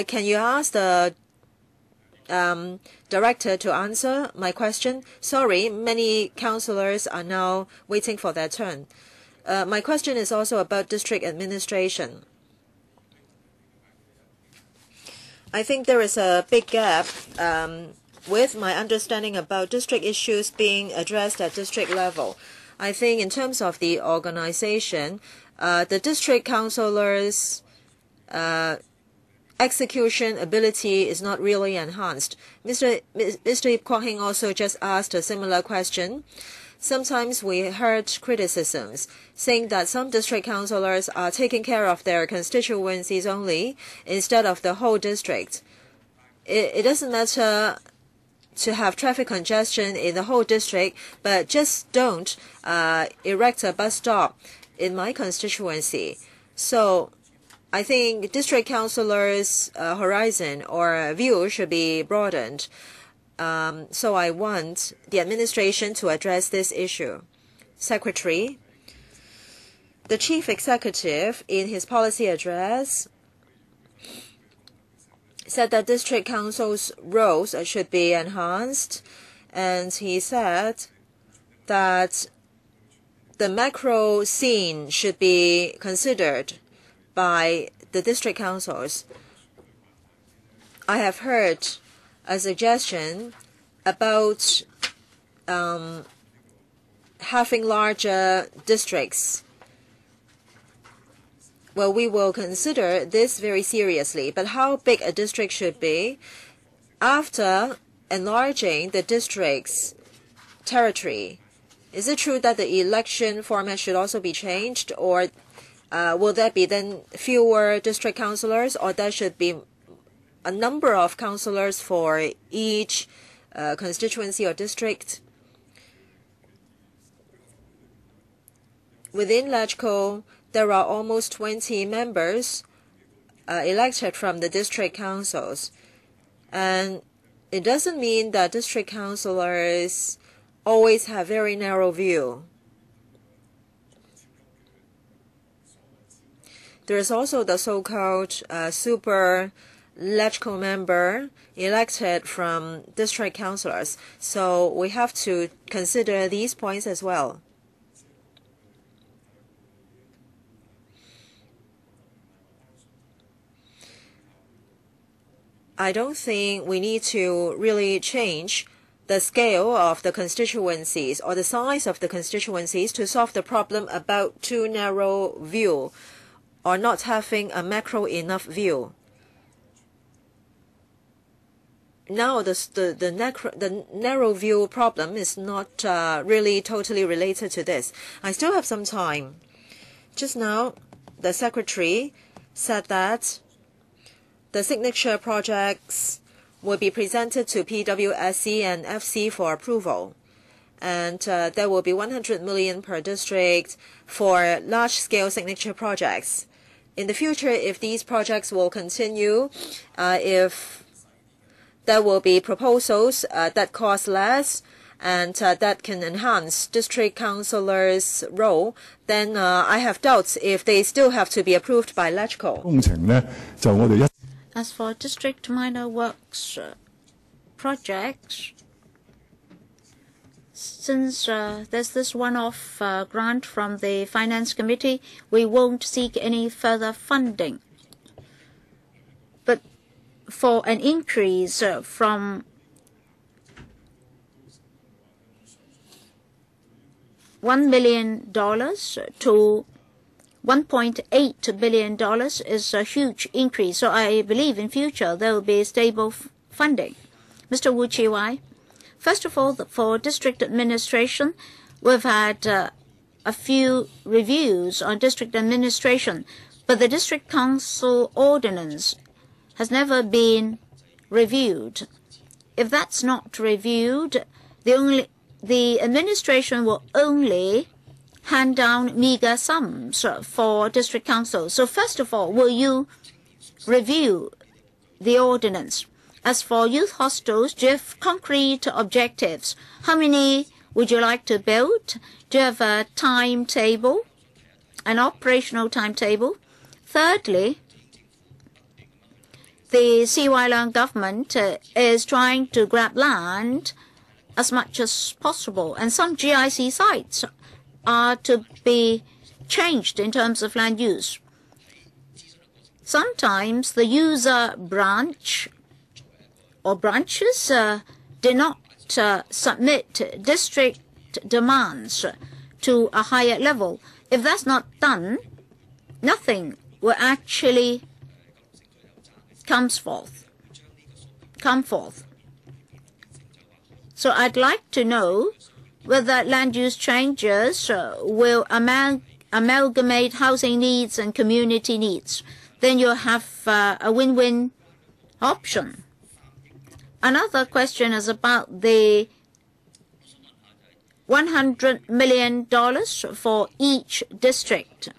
can you ask the director to answer my question? Sorry, many councillors are now waiting for their turn. My question is also about district administration. I think there is a big gap with my understanding about district issues being addressed at district level. I think in terms of the organization, the district councillors execution ability is not really enhanced. Mr. Ip Kwok Hing also just asked a similar question. Sometimes we heard criticisms saying that some district councillors are taking care of their constituencies only instead of the whole district. It doesn't matter to have traffic congestion in the whole district, but just don't erect a bus stop in my constituency. So I think district councillors' horizon or view should be broadened. So I want the administration to address this issue. Secretary, the chief executive in his policy address said that district councils' roles should be enhanced, and he said that the macro scene should be considered by the district councils. I have heard a suggestion about having larger districts. Well, we will consider this very seriously, but how big a district should be after enlarging the district's territory? Is it true that the election format should also be changed, or will there be then fewer district councillors, or there should be a number of councillors for each constituency or district? Within LegCo, there are almost 20 members elected from the district councils. And it doesn't mean that district councillors always have very narrow view. There is also the so-called super LegCo member elected from district councillors. So we have to consider these points as well. I don't think we need to really change the scale of the constituencies or the size of the constituencies to solve the problem about too narrow view or not having a macro enough view. Now, the narrow view problem is not really totally related to this. I still have some time. Just now, the secretary said that the signature projects will be presented to PWSC and FC for approval. And there will be 100 million per district for large-scale signature projects. In the future, if these projects will continue, if there will be proposals that cost less and that can enhance district councillors' role, then I have doubts if they still have to be approved by LegCo.
As for district minor works projects, since there's this one-off grant from the Finance Committee, we won't seek any further funding. But for an increase from $1 million to $1.8 billion is a huge increase. So I believe in future there will be stable funding. Mr. Wu Chi-wai, first of all, for district administration, we've had a few reviews on district administration, but the district council ordinance has never been reviewed. If that's not reviewed, the administration will only hand down meager sums for district council. So first of all, will you review the ordinance? As for youth hostels, do you have concrete objectives? How many would you like to build? Do you have a timetable, an operational timetable? Thirdly, the CY Leung government is trying to grab land as much as possible, and some GIC sites are to be changed in terms of land use. Sometimes the user branch or branches did not submit district demands to a higher level. If that's not done, nothing will actually come forth. So I'd like to know whether land use changes will amalgamate housing needs and community needs. Then you'll have a win-win option. Another question is about the $100 million for each district.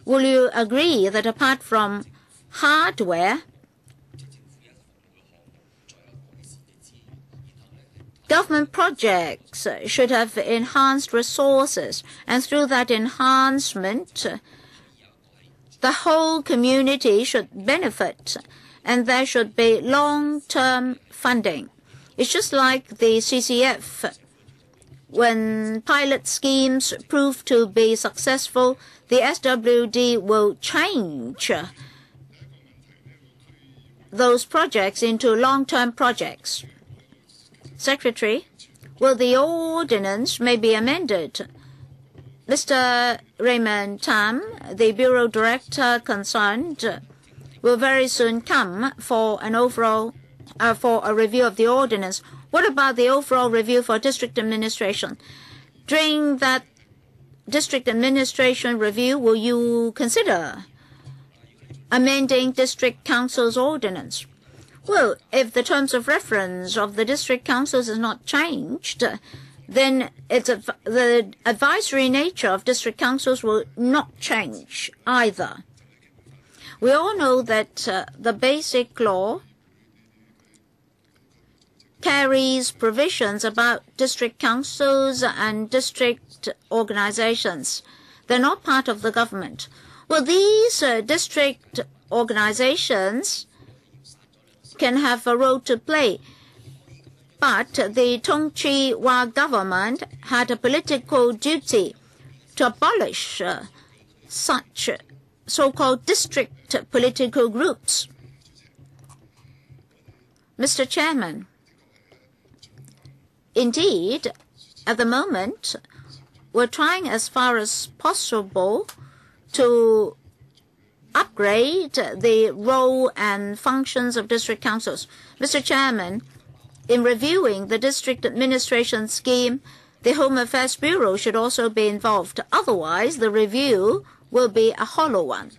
Will you agree that apart from hardware, government projects should have enhanced resources, and through that enhancement, the whole community should benefit, and there should be long-term funding. It's just like the CCF. When pilot schemes prove to be successful, the SWD will change those projects into long-term projects. Secretary, will the ordinance may be amended? Mr. Raymond Tam, the Bureau Director concerned, will very soon come for an overall for a review of the ordinance. What about the overall review for district administration? During that district administration review, will you consider amending district council's ordinance? Well, if the terms of reference of the district councils is not changed, then the advisory nature of district councils will not change either. We all know that the basic law carries provisions about district councils and district organizations. They're not part of the government. Well, these district organizations can have a role to play, but the Tung Chee-hwa government had a political duty to abolish such so-called district political groups. Mr. Chairman, indeed, at the moment, we're trying as far as possible to upgrade the role and functions of district councils. Mr. Chairman, in reviewing the district administration scheme, the Home Affairs Bureau should also be involved. Otherwise, the review will be a hollow one.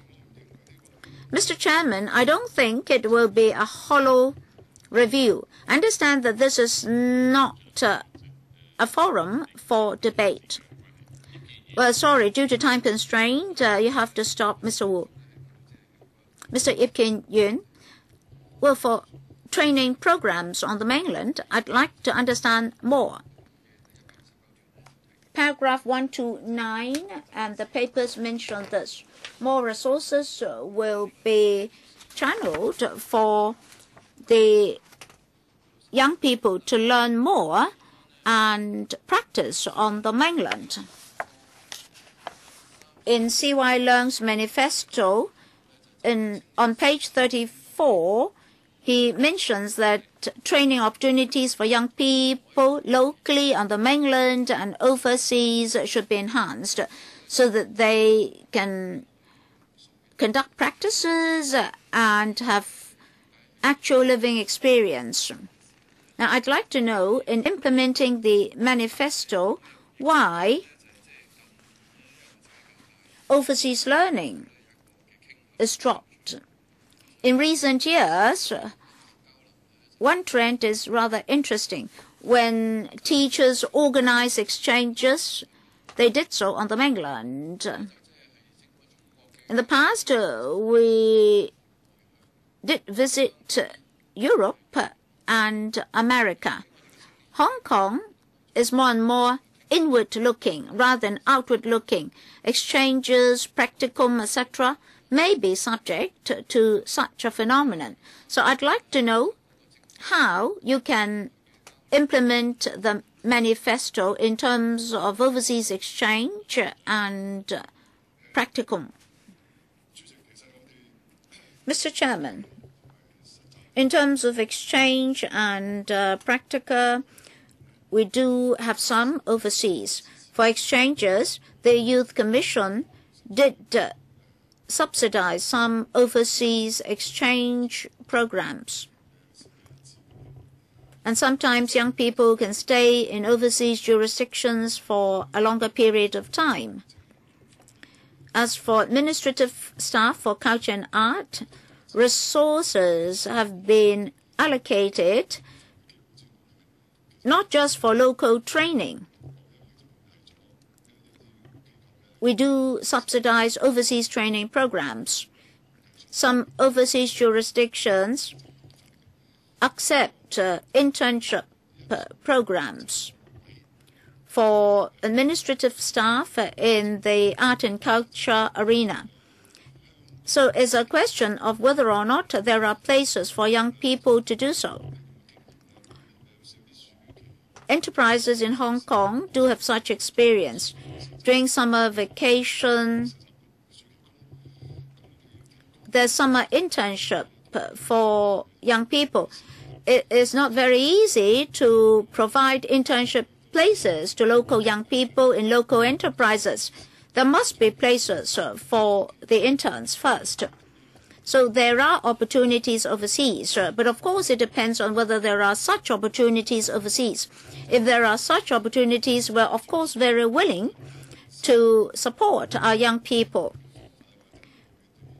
Mr. Chairman, I don't think it will be a hollow review. I understand that this is not a forum for debate. Well, sorry, due to time constraint, you have to stop, Mr. Wu. Mr. Ip Kin Yuen, well, for training programs on the mainland, I'd like to understand more. Paragraph 129 and the papers mention this. More resources will be channeled for the young people to learn more and practice on the mainland. In C.Y. Leung's manifesto, on page 34, he mentions that training opportunities for young people locally on the mainland and overseas should be enhanced so that they can conduct practices and have actual living experience. Now, I'd like to know, in implementing the manifesto, why overseas learning is dropped. In recent years, one trend is rather interesting. When teachers organize exchanges, they did so on the mainland. In the past, we did visit Europe and America. Hong Kong is more and more inward-looking rather than outward-looking. Exchanges, practicum, etc., may be subject to such a phenomenon. So I'd like to know how you can implement the manifesto in terms of overseas exchange and practicum. Mr. Chairman, in terms of exchange and practica, we do have some overseas. For exchanges, the Youth Commission did subsidize some overseas exchange programs. And sometimes young people can stay in overseas jurisdictions for a longer period of time. As for administrative staff for culture and art, resources have been allocated not just for local training. We do subsidize overseas training programs. Some overseas jurisdictions accept internship programs for administrative staff in the art and culture arena. So it's a question of whether or not there are places for young people to do so. Enterprises in Hong Kong do have such experience. During summer vacation, there's summer internship for young people. It is not very easy to provide internship places to local young people in local enterprises. There must be places for the interns first. So there are opportunities overseas, but of course it depends on whether there are such opportunities overseas. If there are such opportunities, we're of course very willing to support our young people.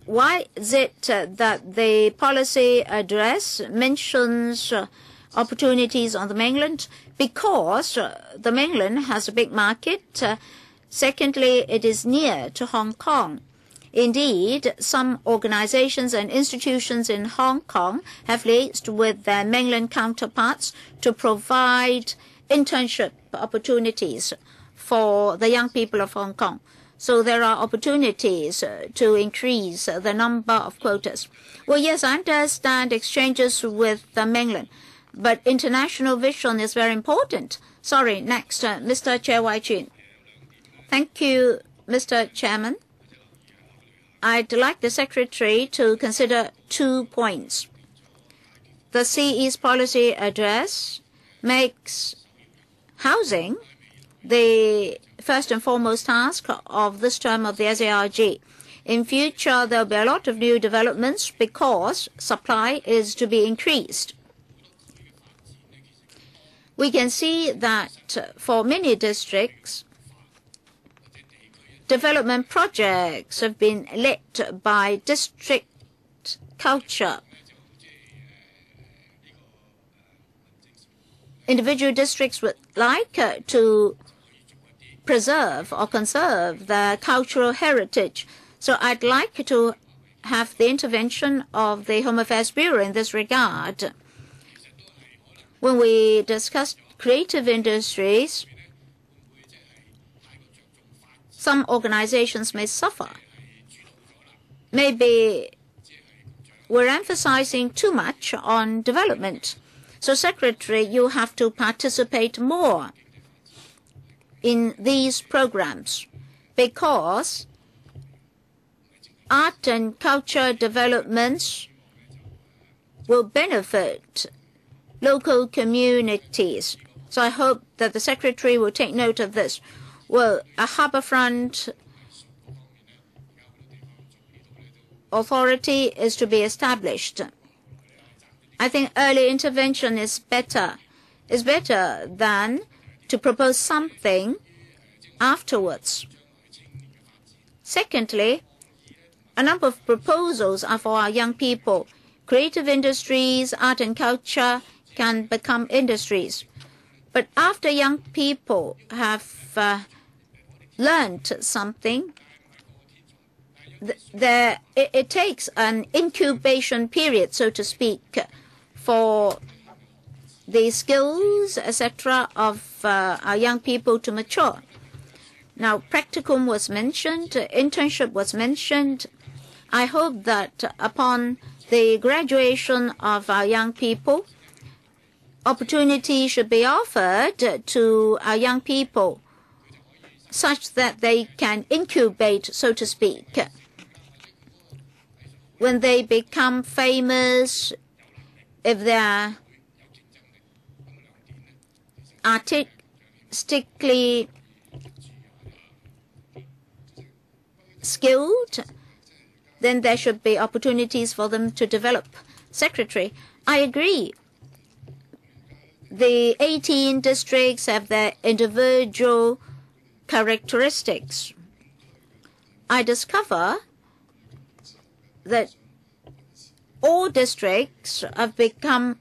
Why is it that the policy address mentions opportunities on the mainland? Because the mainland has a big market. Secondly, it is near to Hong Kong. Indeed, some organizations and institutions in Hong Kong have liaised with their mainland counterparts to provide internship opportunities for the young people of Hong Kong. So there are opportunities to increase the number of quotas. Well, yes, I understand exchanges with the mainland, but international vision is very important. Sorry, next, Mr. Chair Wai-chin. Thank you, Mr. Chairman. I'd like the Secretary to consider 2 points. The CE's policy address makes housing the first and foremost task of this term of the SARG. In future, there will be a lot of new developments because supply is to be increased. We can see that for many districts, development projects have been led by district culture. Individual districts would like to preserve or conserve their cultural heritage. So I'd like to have the intervention of the Home Affairs Bureau in this regard. When we discuss creative industries, some organizations may suffer. Maybe we're emphasizing too much on development. So, Secretary, you have to participate more in these programs because art and culture developments will benefit local communities. So I hope that the Secretary will take note of this. Well, a harbourfront authority is to be established. I think early intervention is better than to propose something afterwards. Secondly, a number of proposals are for our young people. Creative industries, art and culture can become industries. But after young people have learned something, it takes an incubation period, so to speak, for the skills, etc., of our young people to mature. Now, practicum was mentioned, internship was mentioned. I hope that upon the graduation of our young people, opportunity should be offered to our young people such that they can incubate, so to speak. When they become famous, if they are artistically skilled, then there should be opportunities for them to develop. Secretary, I agree. The 18 districts have their individual characteristics. I discover that all districts have become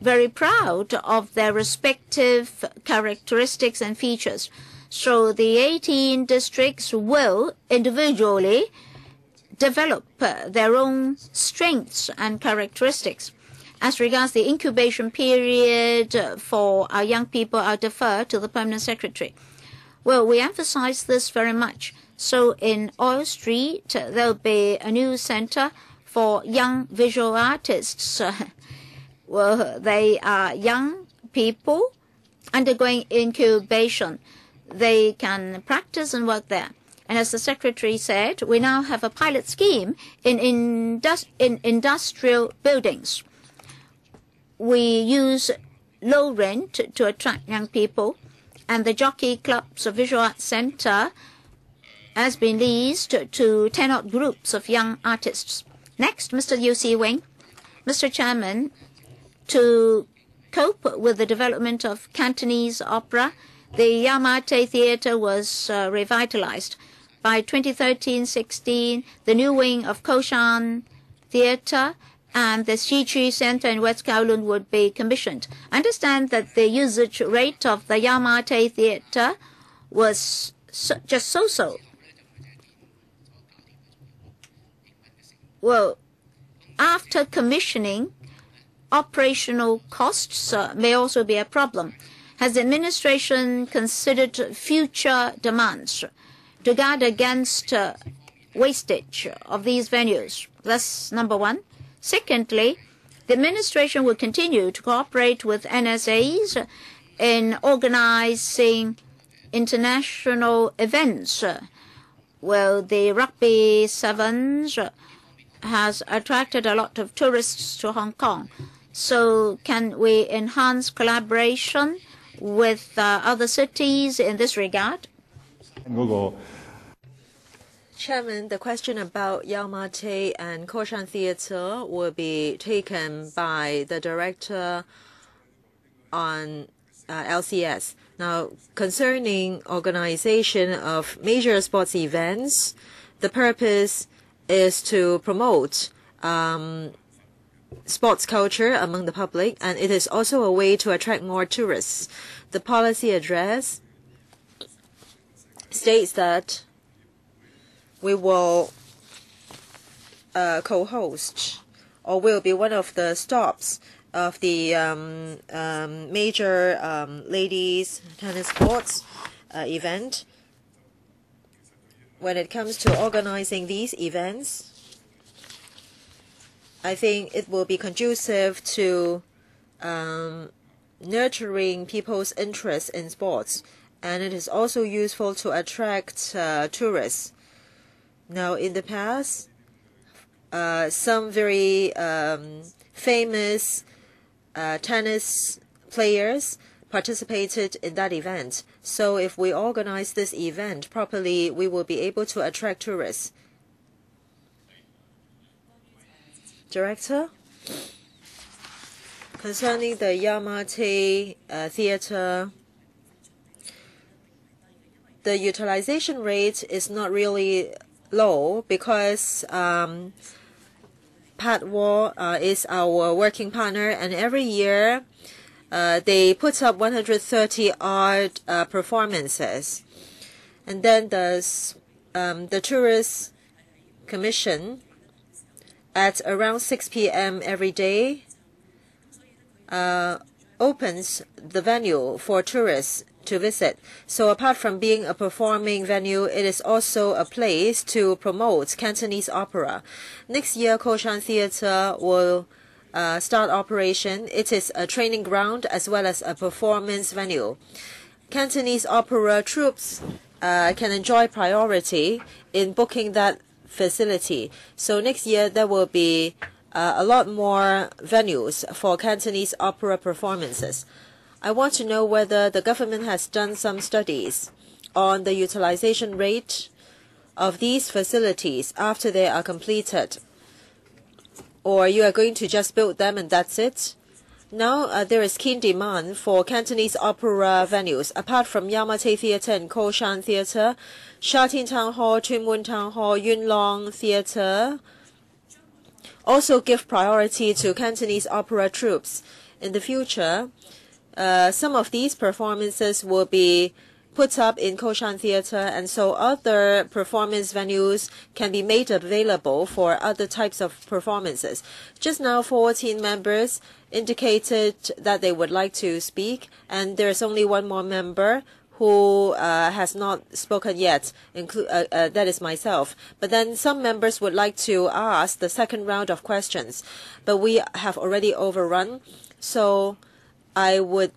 very proud of their respective characteristics and features. So the 18 districts will individually develop their own strengths and characteristics. As regards the incubation period for our young people, I'll defer to the Permanent Secretary. Well, we emphasize this very much. So in Oil Street, there'll be a new center for young visual artists. Well, they are young people undergoing incubation. They can practice and work there. And as the Secretary said, we now have a pilot scheme in industrial buildings. We use low rent to attract young people, and the Jockey Club's Visual Arts Center has been leased to 10-odd groups of young artists. Next, Mr. Liu Si-wing. Mr. Chairman, to cope with the development of Cantonese opera, the Yamate Theatre was revitalized. By 2013-16, the new wing of Koshan Theatre and the Shichi Center in West Kowloon would be commissioned. I understand that the usage rate of the Yamate Theatre was just so-so. Well, after commissioning, operational costs may also be a problem. Has the administration considered future demands to guard against wastage of these venues? That's number one. Secondly, the administration will continue to cooperate with NSAs in organizing international events. Well, the Rugby Sevens has attracted a lot of tourists to Hong Kong. So can we enhance collaboration with other cities in this regard?
Chairman, the question about Yamate and Koshan Theatre will be taken by the director on LCS. Now, concerning organization of major sports events, the purpose is to promote sports culture among the public, and it is also a way to attract more tourists. The policy address states that we will co-host or will be one of the stops of the major ladies tennis courts event. When it comes to organizing these events, I think it will be conducive to nurturing people's interest in sports, and it is also useful to attract tourists. Now, in the past, some very famous tennis players participated in that event. So if we organize this event properly, we will be able to attract tourists. Director, concerning the Yamate Theatre, the utilization rate is not really low because Pat War is our working partner, and every year they put up 130 odd performances, and then the tourist commission at around 6 p.m. every day opens the venue for tourists to visit. So apart from being a performing venue, it is also a place to promote Cantonese opera. Next year, Koshan Theatre will start operation. It is a training ground as well as a performance venue. Cantonese opera troupes can enjoy priority in booking that facility. So next year there will be a lot more venues for Cantonese opera performances. I want to know whether the government has done some studies on the utilization rate of these facilities after they are completed. Or you are going to just build them and that's it? Now there is keen demand for Cantonese opera venues. Apart from Yamate Theatre and Shan Theatre, Sha Tin Town Hall, Tuen Mun Town Hall, Yuen Long Theatre also give priority to Cantonese opera troupes. In the future, some of these performances will be put up in Shan Theatre, and so other performance venues can be made available for other types of performances. Just now, 14 members indicated that they would like to speak, and there's only one more member who has not spoken yet, that is myself. But then some members would like to ask the second round of questions, but we have already overrun, so I would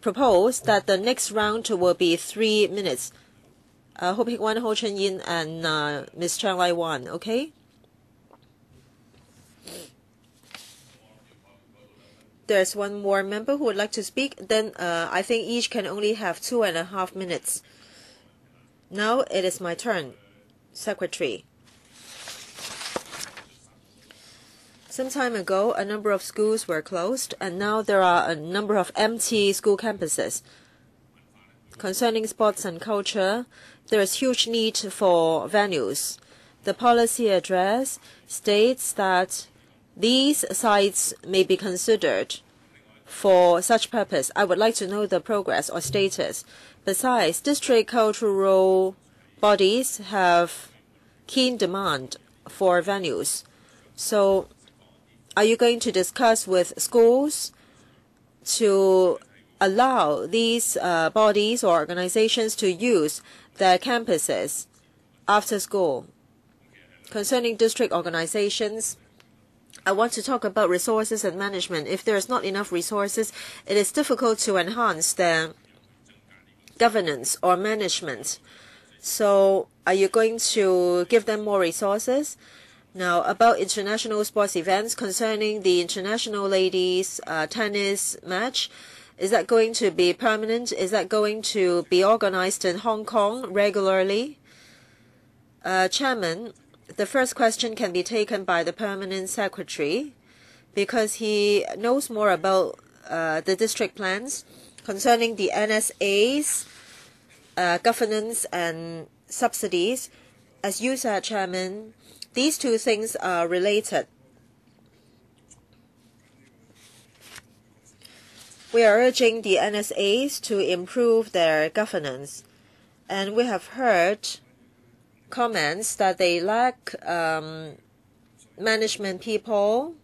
propose that the next round will be 3 minutes. Ho Pik Wan, Ho Chun Yin, and Ms. Chang Lai Wan, okay? There's one more member who would like to speak. Then I think each can only have 2.5 minutes. Now it is my turn, Secretary. Some time ago, a number of schools were closed, and now there are a number of empty school campuses. Concerning sports and culture, there is huge need for venues. The policy address states that these sites may be considered for such purpose. I would like to know the progress or status. Besides, district cultural bodies have keen demand for venues. So, are you going to discuss with schools to allow these bodies or organizations to use their campuses after school? Concerning district organizations, I want to talk about resources and management. If there is not enough resources, it is difficult to enhance their governance or management. So, are you going to give them more resources? Now, about international sports events, concerning the international ladies tennis match, is that going to be permanent? Is that going to be organized in Hong Kong regularly? Chairman, the first question can be taken by the permanent secretary because he knows more about the district plans concerning the NSA's governance and subsidies. As you said, Chairman, these two things are related. We are urging the NSAs to improve their governance, and we have heard comments that they lack management people,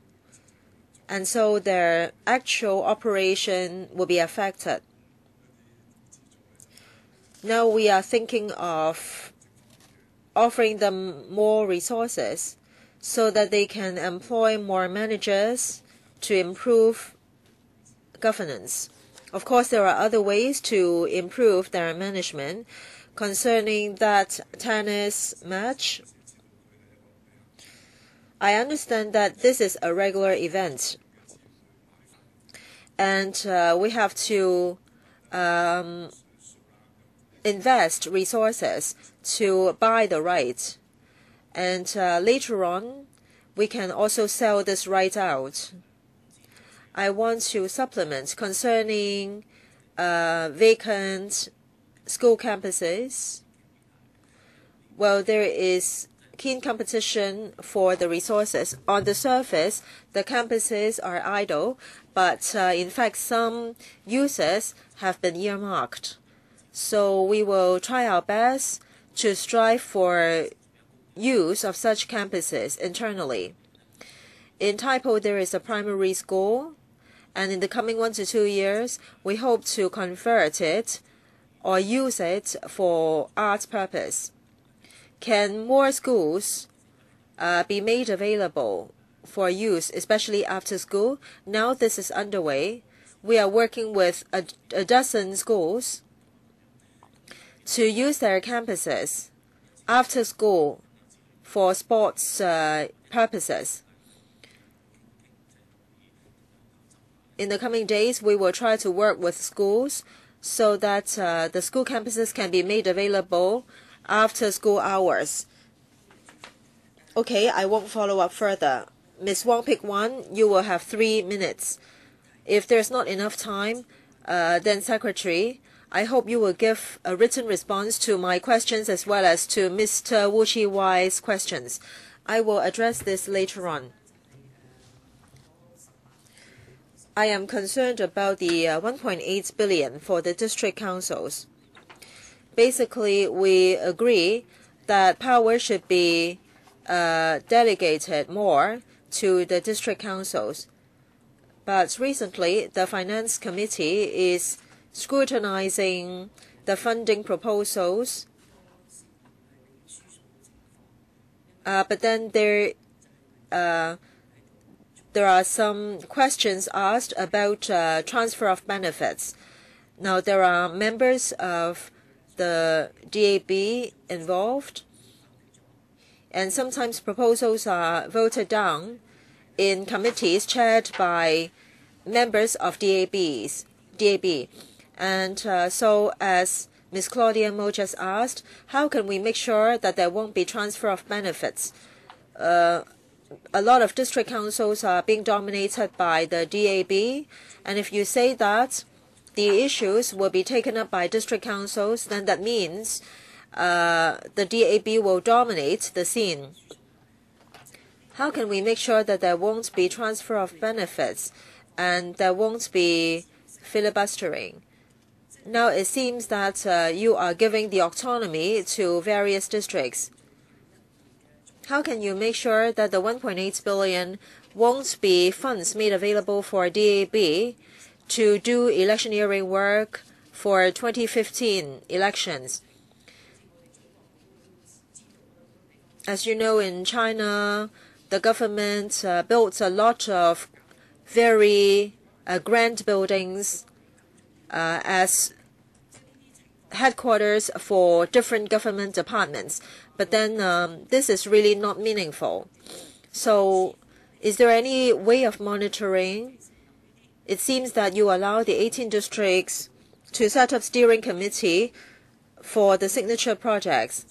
and so their actual operation will be affected. Now we are thinking of offering them more resources so that they can employ more managers to improve governance. Of course, there are other ways to improve their management. Concerning that tennis match, I understand that this is a regular event, and we have to invest resources to buy the right, and later on we can also sell this right out. I want to supplement concerning vacant school campuses. Well, there is keen competition for the resources. On the surface, the campuses are idle, but in fact some uses have been earmarked. So we will try our best to strive for use of such campuses internally. In Taipo, there is a primary school, and in the coming 1 to 2 years, we hope to convert it or use it for arts purpose. Can more schools be made available for use, especially after school? Now this is underway. We are working with a dozen schools to use their campuses after school for sports purposes. In the coming days, we will try to work with schools so that the school campuses can be made available after school hours. Okay, I won't follow up further. Ms. Wong pick one, you will have 3 minutes. If there's not enough time, then Secretary, I hope you will give a written response to my questions as well as to Mr. Wu Chi-wai's questions. I will address this later on. I am concerned about the 1.8 billion for the district councils. Basically, we agree that power should be delegated more to the district councils. But recently, the Finance Committee is scrutinizing the funding proposals. But then there are some questions asked about transfer of benefits. Now, there are members of the DAB involved, and sometimes proposals are voted down in committees chaired by members of DAB. And so, as Ms. Claudia Mo just asked, how can we make sure that there won't be transfer of benefits? A lot of district councils are being dominated by the DAB, and if you say that the issues will be taken up by district councils, then that means the DAB will dominate the scene. How can we make sure that there won't be transfer of benefits and there won't be filibustering? Now it seems that you are giving the autonomy to various districts. How can you make sure that the 1.8 billion won't be funds made available for DAB to do electioneering work for 2015 elections? As you know, in China, the government built a lot of very grand buildings as headquarters for different government departments. But then this is really not meaningful. So is there any way of monitoring? It seems that you allow the 18 districts to set up steering committee for the signature projects.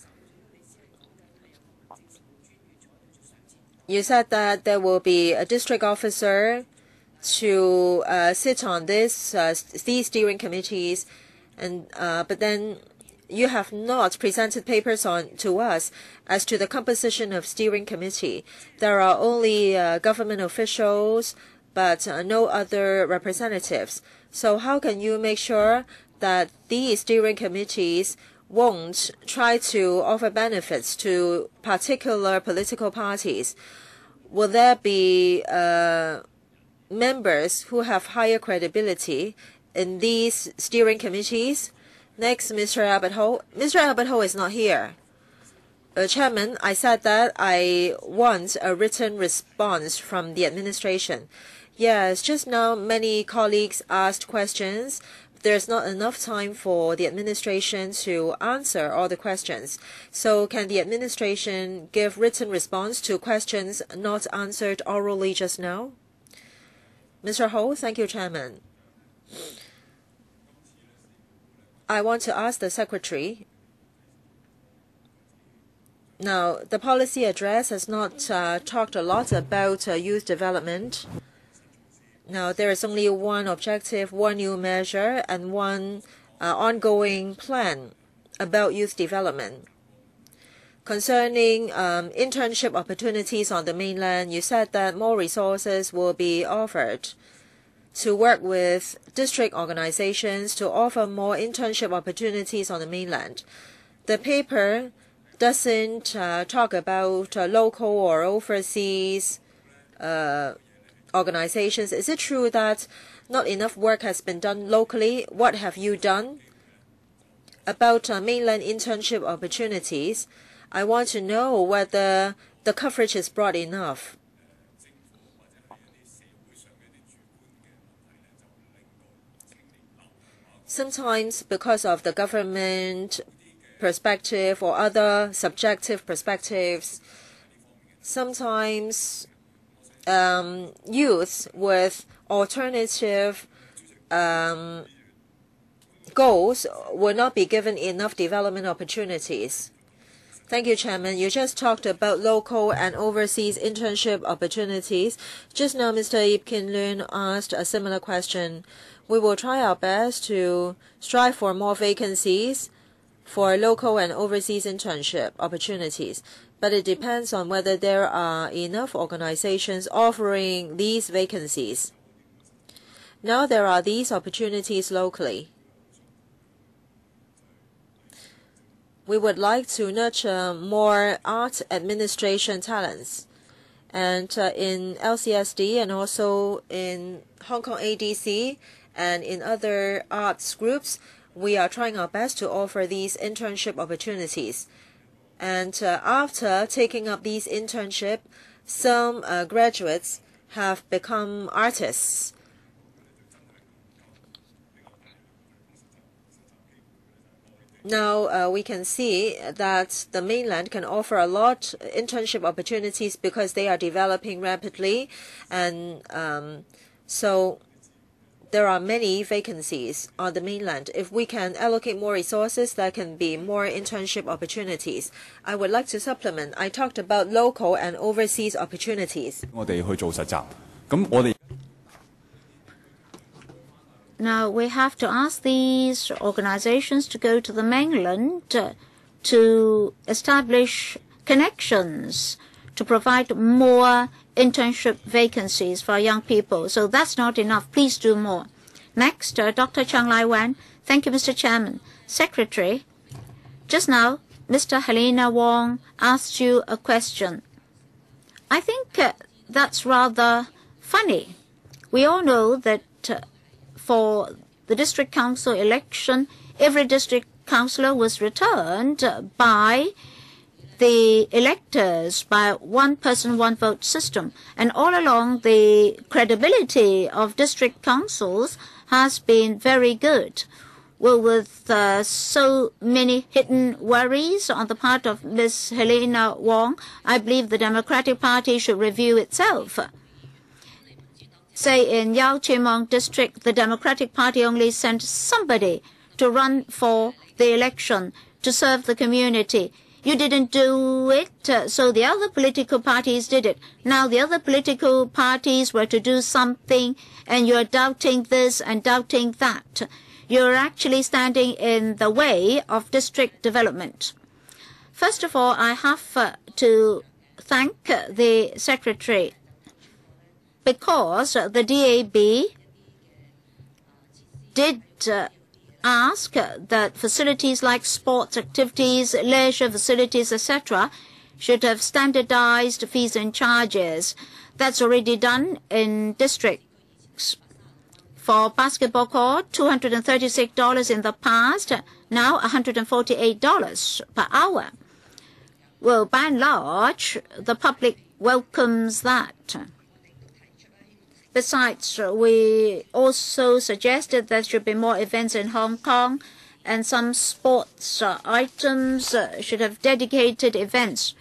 You said that there will be a district officer to sit on these steering committees, and but then you have not presented papers to us as to the composition of steering committee. There are only government officials, but no other representatives. So how can you make sure that these steering committees won't try to offer benefits to particular political parties? Will there be members who have higher credibility in these steering committees? Next, Mr. Albert Ho. Mr. Albert Ho is not here. Chairman, I said that I want a written response from the administration. Yes, just now many colleagues asked questions. There's not enough time for the administration to answer all the questions. So can the administration give written response to questions not answered orally just now? Mr. Ho, thank you, Chairman. I want to ask the Secretary. Now, the policy address has not talked a lot about youth development. Now, there is only one objective, one new measure, and one ongoing plan about youth development. Concerning internship opportunities on the mainland, you said that more resources will be offered to work with district organizations to offer more internship opportunities on the mainland. The paper doesn't talk about local or overseas organizations. Is it true that not enough work has been done locally? What have you done about mainland internship opportunities? I want to know whether the coverage is broad enough. Sometimes because of the government perspective or other subjective perspectives, sometimes youths with alternative goals will not be given enough development opportunities. Thank you, Chairman. You just talked about local and overseas internship opportunities. Just now, Mr. Ip Kin Lun asked a similar question. We will try our best to strive for more vacancies for local and overseas internship opportunities, but it depends on whether there are enough organizations offering these vacancies. Now there are these opportunities locally. We would like to nurture more art administration talents. And in LCSD and also in Hong Kong ADC and in other arts groups, we are trying our best to offer these internship opportunities. And after taking up these internships, some graduates have become artists. Now we can see that the mainland can offer a lot of internship opportunities because they are developing rapidly, and so there are many vacancies on the mainland. If we can allocate more resources, there can be more internship opportunities. I would like to supplement. I talked about local and overseas opportunities.
Now we have to ask these organizations to go to the mainland to establish connections, to provide more internship vacancies for young people. So that's not enough. Please do more. Next, Dr. Chang Lai-wan. Thank you, Mr. Chairman. Secretary, just now, Mr. Helena Wong asked you a question. I think that's rather funny. We all know that for the district council election, every district councillor was returned by the electors by one person, one vote system. And all along, the credibility of district councils has been very good. Well, with so many hidden worries on the part of Ms. Helena Wong, I believe the Democratic Party should review itself. Say in Yuen Long District, the Democratic Party only sent somebody to run for the election to serve the community. You didn't do it, so the other political parties did it. Now the other political parties were to do something, and you're doubting this and doubting that. You're actually standing in the way of district development. First of all, I have to thank the Secretary, because the DAB did ask that facilities like sports activities, leisure facilities, etc., should have standardized fees and charges. That's already done in districts. For basketball court, $236 in the past, now $148 per hour. Well, by and large, the public welcomes that. Besides, we also suggested there should be more events in Hong Kong, and some sports items should have dedicated events.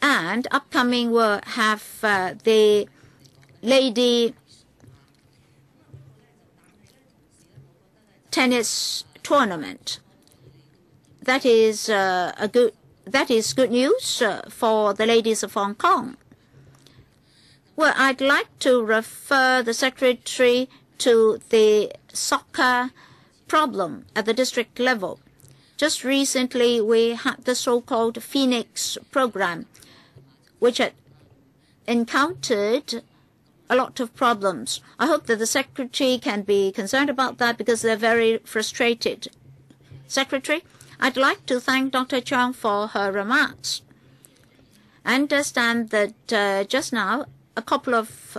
And upcoming will have the lady tennis tournament. That is good news for the ladies of Hong Kong. Well, I'd like to refer the Secretary to the soccer problem at the district level. Just recently, we had the so-called Phoenix program, which had encountered a lot of problems. I hope that the Secretary can be concerned about that because they're very frustrated. Secretary, I'd like to thank Dr. Chang for her remarks. I understand that just now, a couple of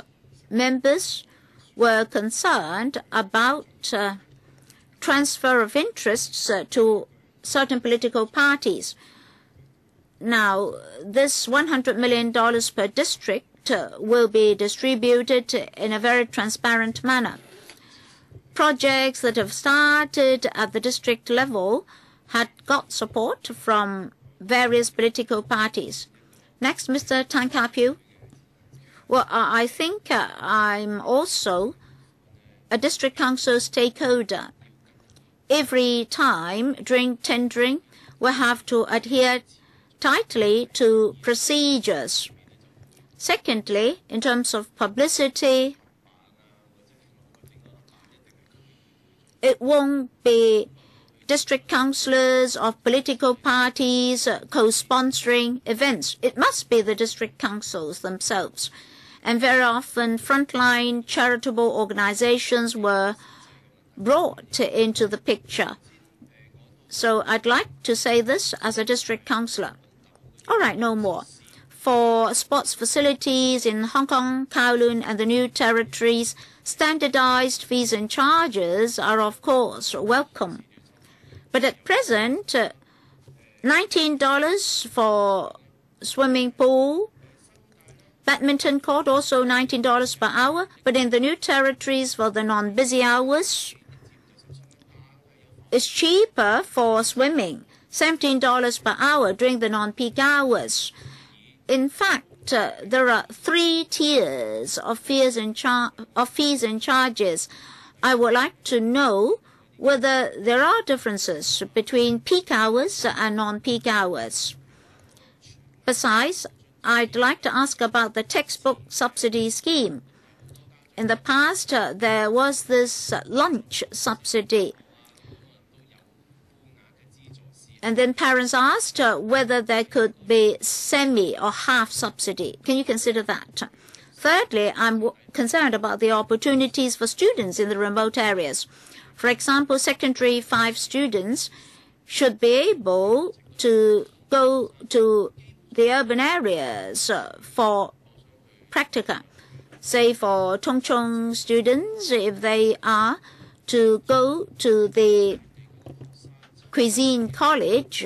members were concerned about transfer of interests to certain political parties. Now, this $100 million per district will be distributed in a very transparent manner. Projects that have started at the district level had got support from various political parties. Next, Mr. Tan Ka-piu. Well, I think I'm also a district council stakeholder. Every time during tendering, we have to adhere tightly to procedures. Secondly, in terms of publicity, it won't be district councillors of political parties co-sponsoring events. It must be the district councils themselves. And very often, frontline charitable organizations were brought into the picture. So I'd like to say this as a district councillor. All right, no more. For sports facilities in Hong Kong, Kowloon, and the New Territories, standardized fees and charges are, of course, welcome. But at present, $19 for swimming pool, badminton court also $19 per hour, but in the New Territories for the non-busy hours, it's cheaper for swimming, $17 per hour during the non-peak hours. In fact, there are 3 tiers of fees and charges. I would like to know whether there are differences between peak hours and non-peak hours. Besides, I'd like to ask about the textbook subsidy scheme. In the past, there was this lunch subsidy. And then parents asked whether there could be semi or half subsidy. Can you consider that? Thirdly, I'm concerned about the opportunities for students in the remote areas. For example, secondary 5 students should be able to go to the urban areas for practica. Say for Tung Chung students, if they are to go to the cuisine college,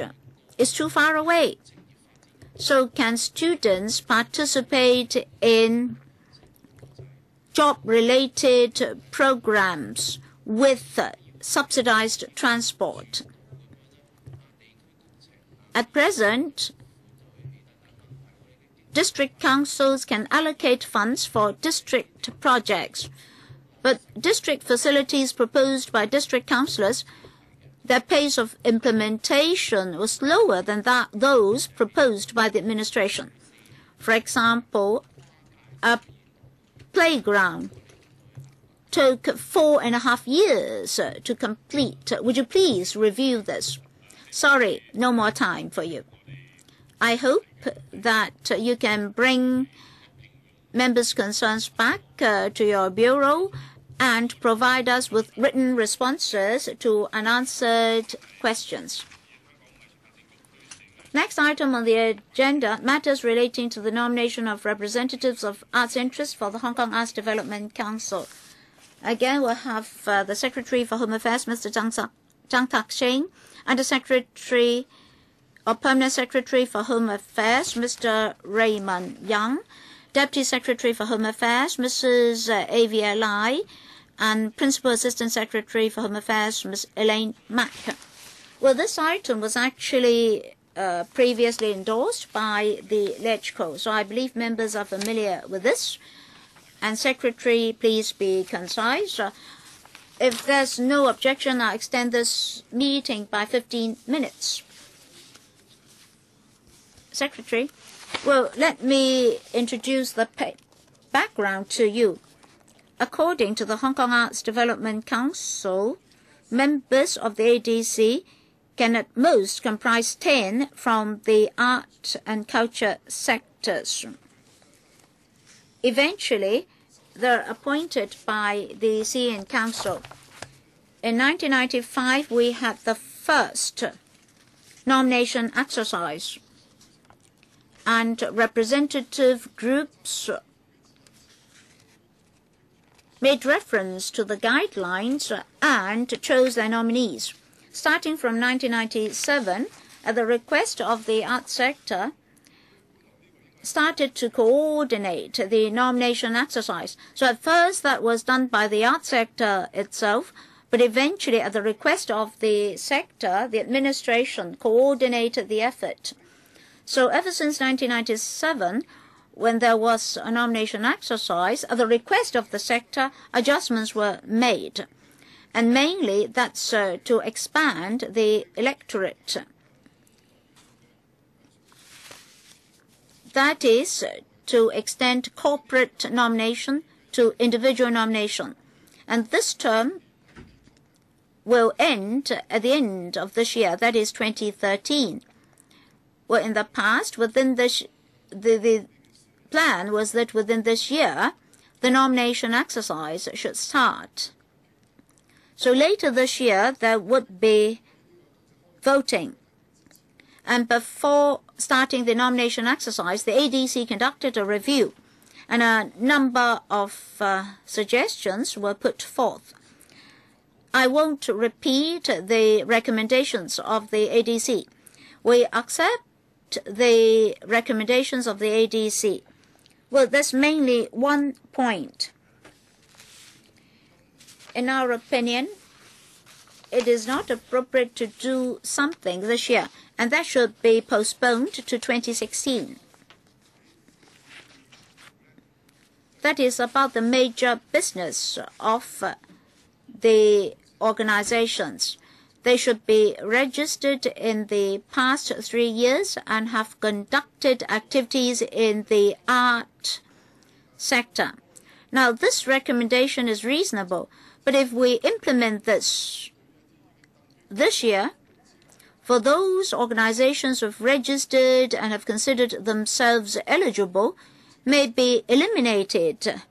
it's too far away. So can students participate in job-related programs with subsidized transport? At present, district councils can allocate funds for district projects, but district facilities proposed by district councillors, their pace of implementation was slower than those proposed by the administration. For example, a playground took 4.5 years to complete. Would you please review this? Sorry, no more time for you. I hope that you can bring members' concerns back to your bureau and provide us with written responses to unanswered questions. Next item on the agenda, matters relating to the nomination of representatives of arts interests for the Hong Kong Arts Development Council. Again, we'll have the Secretary for Home Affairs, Mr. Zhang Tak-shing, and the Secretary or Permanent Secretary for Home Affairs, Mr. Raymond Yang, Deputy Secretary for Home Affairs, Mrs. Avia Lai, and Principal Assistant Secretary for Home Affairs, Ms. Elaine Mack. Well, this item was actually previously endorsed by the LegCo, so I believe members are familiar with this. And Secretary, please be concise. If there's no objection, I'll extend this meeting by 15 minutes. Secretary, well, let me introduce the background to you. According to the Hong Kong Arts Development Council, members of the ADC can at most comprise 10 from the art and culture sectors. Eventually, they're appointed by the CN Council. In 1995, we had the first nomination exercise, and representative groups made reference to the guidelines and chose their nominees. Starting from 1997, at the request of the art sector, started to coordinate the nomination exercise. So at first that was done by the art sector itself, but eventually at the request of the sector, the administration coordinated the effort. So ever since 1997, when there was a nomination exercise, at the request of the sector, adjustments were made. And mainly that's to expand the electorate. That is to extend corporate nomination to individual nomination. And this term will end at the end of this year, that is 2013. Well, in the past, within this, the plan was that within this year, the nomination exercise should start. So later this year, there would be voting. And before starting the nomination exercise, the ADC conducted a review, and a number of suggestions were put forth. I won't repeat the recommendations of the ADC. We accept the recommendations of the ADC. Well, there's mainly one point. In our opinion, it is not appropriate to do something this year, and that should be postponed to 2016. That is about the major business of the organizations. They should be registered in the past 3 years and have conducted activities in the art sector. Now, this recommendation is reasonable, but if we implement this year, for those organizations who have registered and have considered themselves eligible, may be eliminated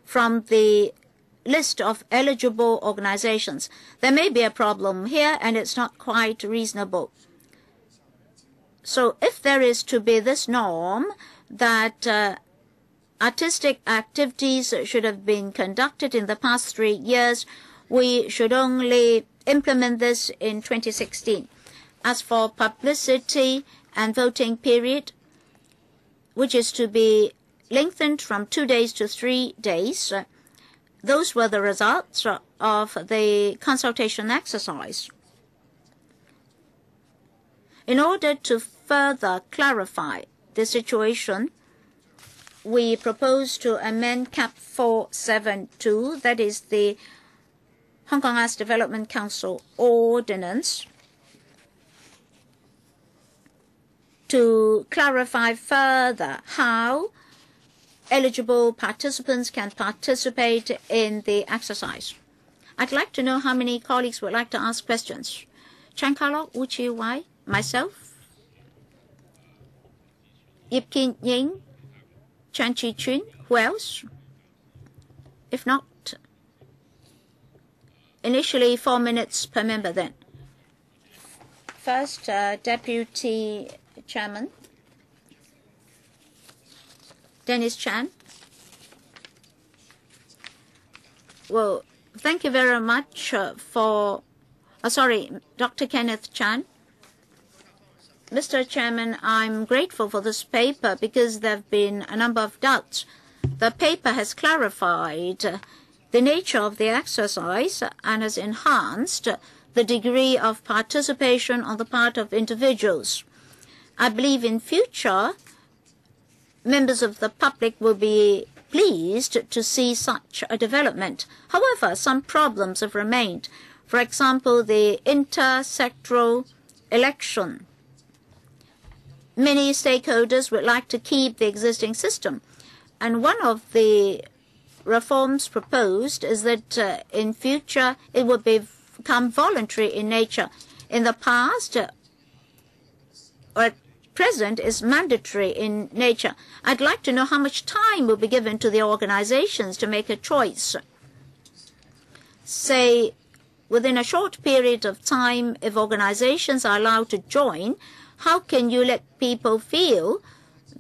from the list of eligible organizations. There may be a problem here, and it's not quite reasonable. So if there is to be this norm that artistic activities should have been conducted in the past 3 years, we should only implement this in 2016. As for publicity and voting period, which is to be lengthened from 2 days to 3 days, those were the results of the consultation exercise. In order to further clarify the situation, we propose to amend Cap 472, that is the Hong Kong Arts Development Council Ordinance, to clarify further how eligible participants can participate in the exercise. I'd like to know how many colleagues would like to ask questions. Chan Ka-lok, Wu Chi-wai, myself, Yip Kin-ying, Chan Chi-chun, who else? If not, initially 4 minutes per member then. First, Deputy Chairman, Dennis Chan. Well, thank you very much Dr. Kenneth Chan. Mr. Chairman, I'm grateful for this paper because there have been a number of doubts. The paper has clarified the nature of the exercise and has enhanced the degree of participation on the part of individuals. I believe in future, members of the public will be pleased to see such a development. However, some problems have remained. For example, the intersectoral election. Many stakeholders would like to keep the existing system. And one of the reforms proposed is that in future it would become voluntary in nature. In the past, or at present, is mandatory in nature. I'd like to know how much time will be given to the organizations to make a choice. Say, within a short period of time, if organizations are allowed to join, how can you let people feel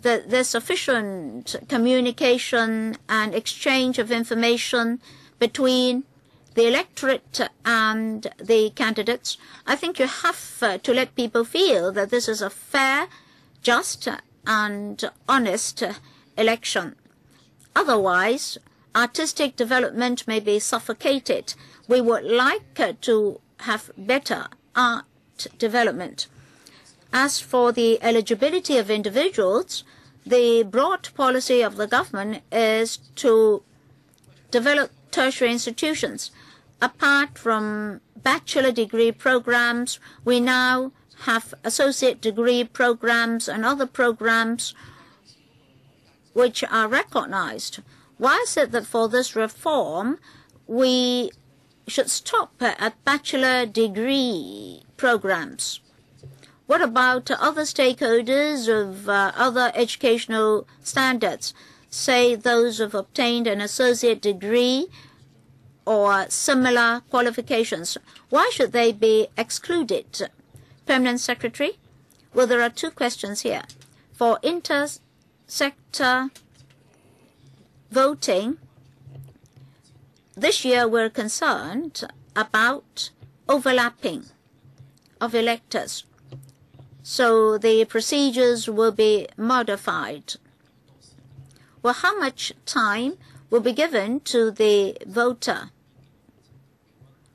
that there's sufficient communication and exchange of information between the electorate and the candidates? I think you have to let people feel that this is a fair, just, and honest election. Otherwise, artistic development may be suffocated. We would like to have better art development. As for the eligibility of individuals, the broad policy of the government is to develop tertiary institutions. Apart from bachelor degree programs, we now have associate degree programs and other programs which are recognized. Why is it that for this reform, we should stop at bachelor degree programs? What about other stakeholders of other educational standards, say those who have obtained an associate degree or similar qualifications? Why should they be excluded? Permanent Secretary? Well, there are two questions here. For inter-sector voting, this year we're concerned about overlapping of electors. So the procedures will be modified. Well, how much time will be given to the voter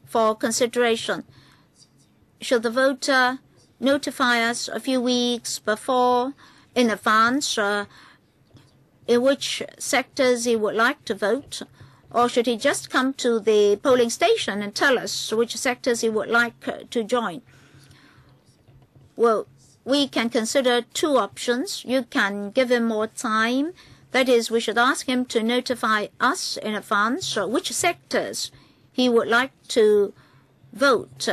for consideration? Should the voter notify us a few weeks before, in advance, in which sectors he would like to vote? Or should he just come to the polling station and tell us which sectors he would like to join? Well, we can consider two options. You can give him more time. That is, we should ask him to notify us in advance which sectors he would like to vote.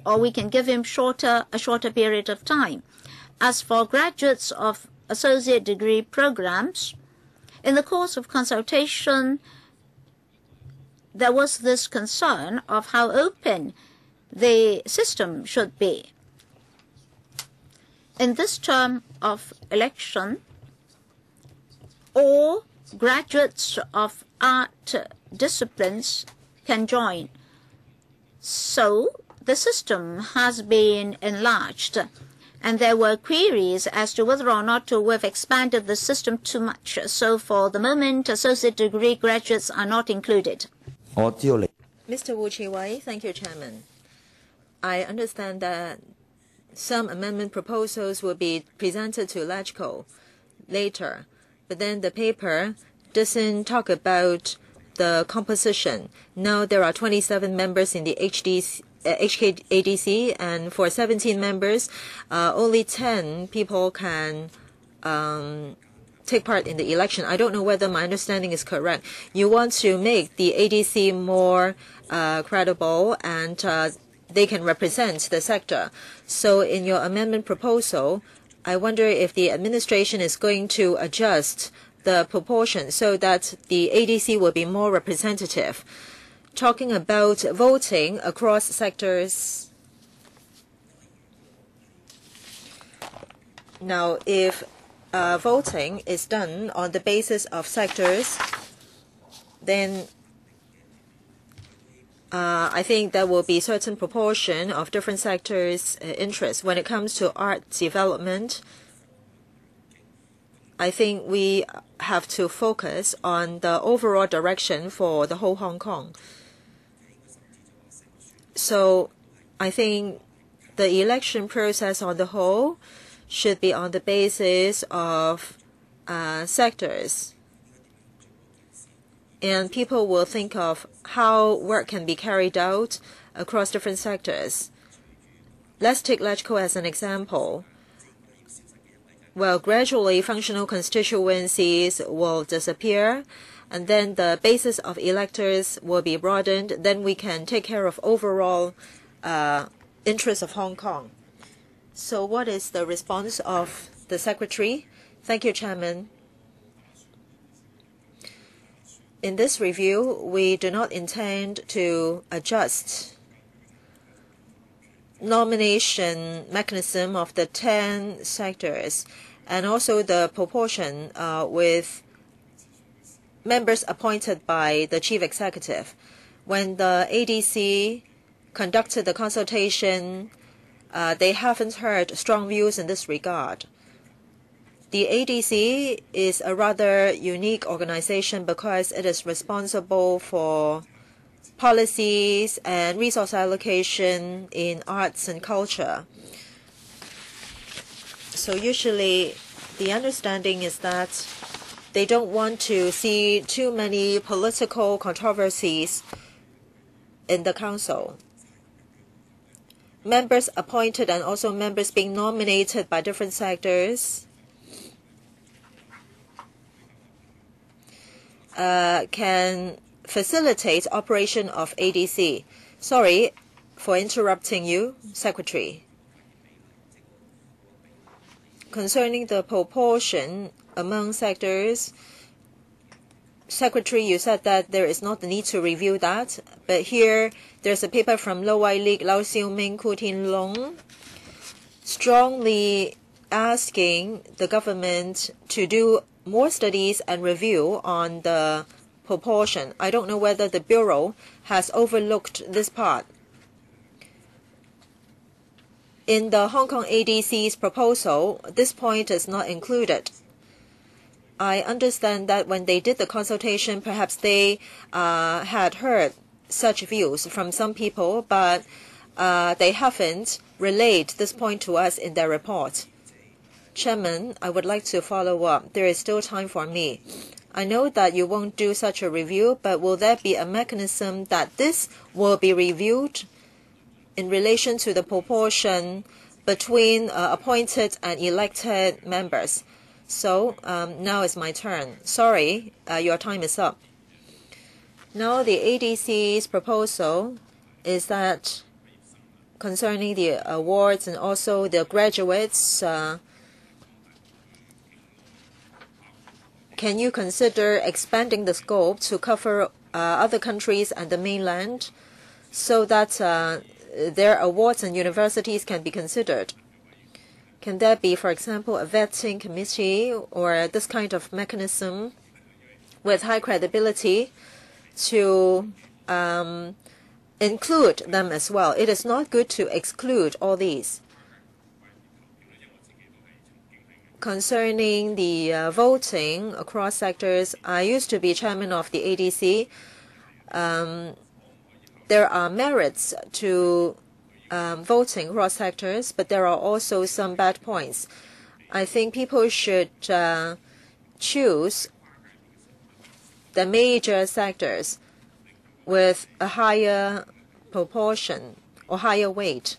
Or we can give him a shorter period of time. As for graduates of associate degree programs, in the course of consultation, there was this concern of how open the system should be. In this term of election, all graduates of art disciplines can join. So the system has been enlarged, and there were queries as to whether or not to have expanded the system too much. So for the moment, associate degree graduates are not included.
Mr. Wu Chi-wei, thank you, Chairman. I understand that some amendment proposals will be presented to LegCo later, but then the paper doesn't talk about the composition. Now there are 27 members in the HKADC, and for 17 members, only 10 people can take part in the election. I don't know whether my understanding is correct. You want to make the ADC more credible and they can represent the sector. So in your amendment proposal, I wonder if the administration is going to adjust the proportion so that the ADC will be more representative. Talking about voting across sectors. Now, if voting is done on the basis of sectors, then I think there will be a certain proportion of different sectors' interests. When it comes to art development, I think we have to focus on the overall direction for the whole Hong Kong. So I think the election process on the whole should be on the basis of sectors. And people will think of how work can be carried out across different sectors. Let's take LegCo as an example. Well, gradually functional constituencies will disappear, and then the basis of electors will be broadened. Then we can take care of overall interests of Hong Kong. So what is the response of the Secretary? Thank you, Chairman. In this review, we do not intend to adjust nomination mechanism of the 10 sectors and also the proportion with members appointed by the chief executive. When the ADC conducted the consultation, they haven't heard strong views in this regard. The ADC is a rather unique organization because it is responsible for policies and resource allocation in arts and culture. So usually the understanding is that they don't want to see too many political controversies in the council. members appointed and also members being nominated by different sectors can facilitate operation of ADC. Sorry for interrupting you, Secretary. Concerning the proportion among sectors, Secretary, you said that there is not the need to review that, but here there's a paper from Lower League, Lau Xiaoming, Ku Tin Long, strongly asking the government to do more studies and review on the proportion. I don't know whether the Bureau has overlooked this part. In the Hong Kong ADC's proposal, this point is not included. I understand that when they did the consultation, perhaps they had heard such views from some people, but they haven't relayed this point to us in their report. Chairman, I would like to follow up. There is still time for me. I know that you won't do such a review, but will there be a mechanism that this will be reviewed in relation to the proportion between appointed and elected members? So now it's my turn. Sorry, your time is up. Now the ADC's proposal is that concerning the awards and also the graduates, can you consider expanding the scope to cover other countries and the mainland so that their awards and universities can be considered? Can there be, for example, a vetting committee or this kind of mechanism with high credibility to include them as well? It is not good to exclude all these. Concerning the voting across sectors, I used to be chairman of the ADC. There are merits to voting across sectors, but there are also some bad points. I think people should choose the major sectors with a higher proportion or higher weight.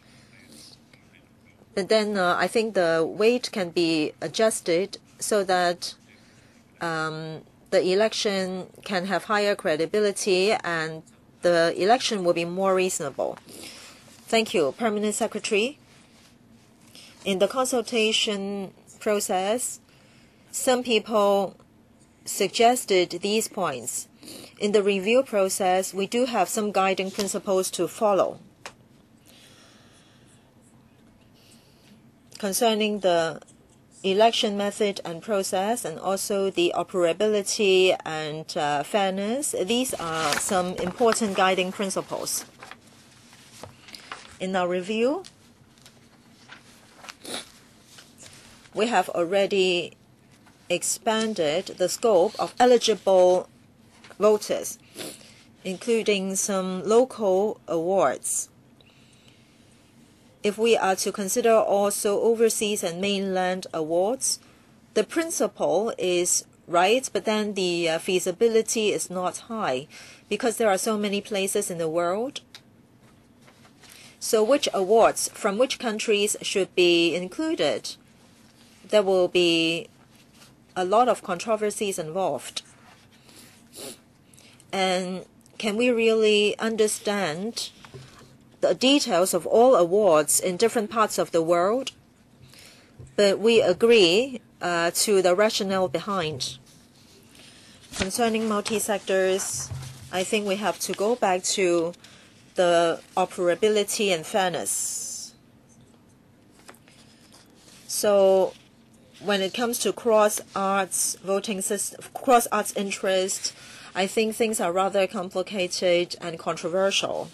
But then I think the weight can be adjusted so that the election can have higher credibility and the election will be more reasonable. Thank you, Permanent Secretary. In the consultation process, some people suggested these points. In the review process, we do have some guiding principles to follow. Concerning the election method and process and also the operability and fairness, these are some important guiding principles. In our review, we have already expanded the scope of eligible voters, including some local awards. If we are to consider also overseas and mainland awards, the principle is right, but then the feasibility is not high because there are so many places in the world. So which awards from which countries should be included? There will be a lot of controversies involved. And can we really understand the details of all awards in different parts of the world? But we agree to the rationale behind. Concerning multi-sectors, I think we have to go back to the operability and fairness. So when it comes to cross-arts voting system, cross-arts interest, I think things are rather complicated and controversial.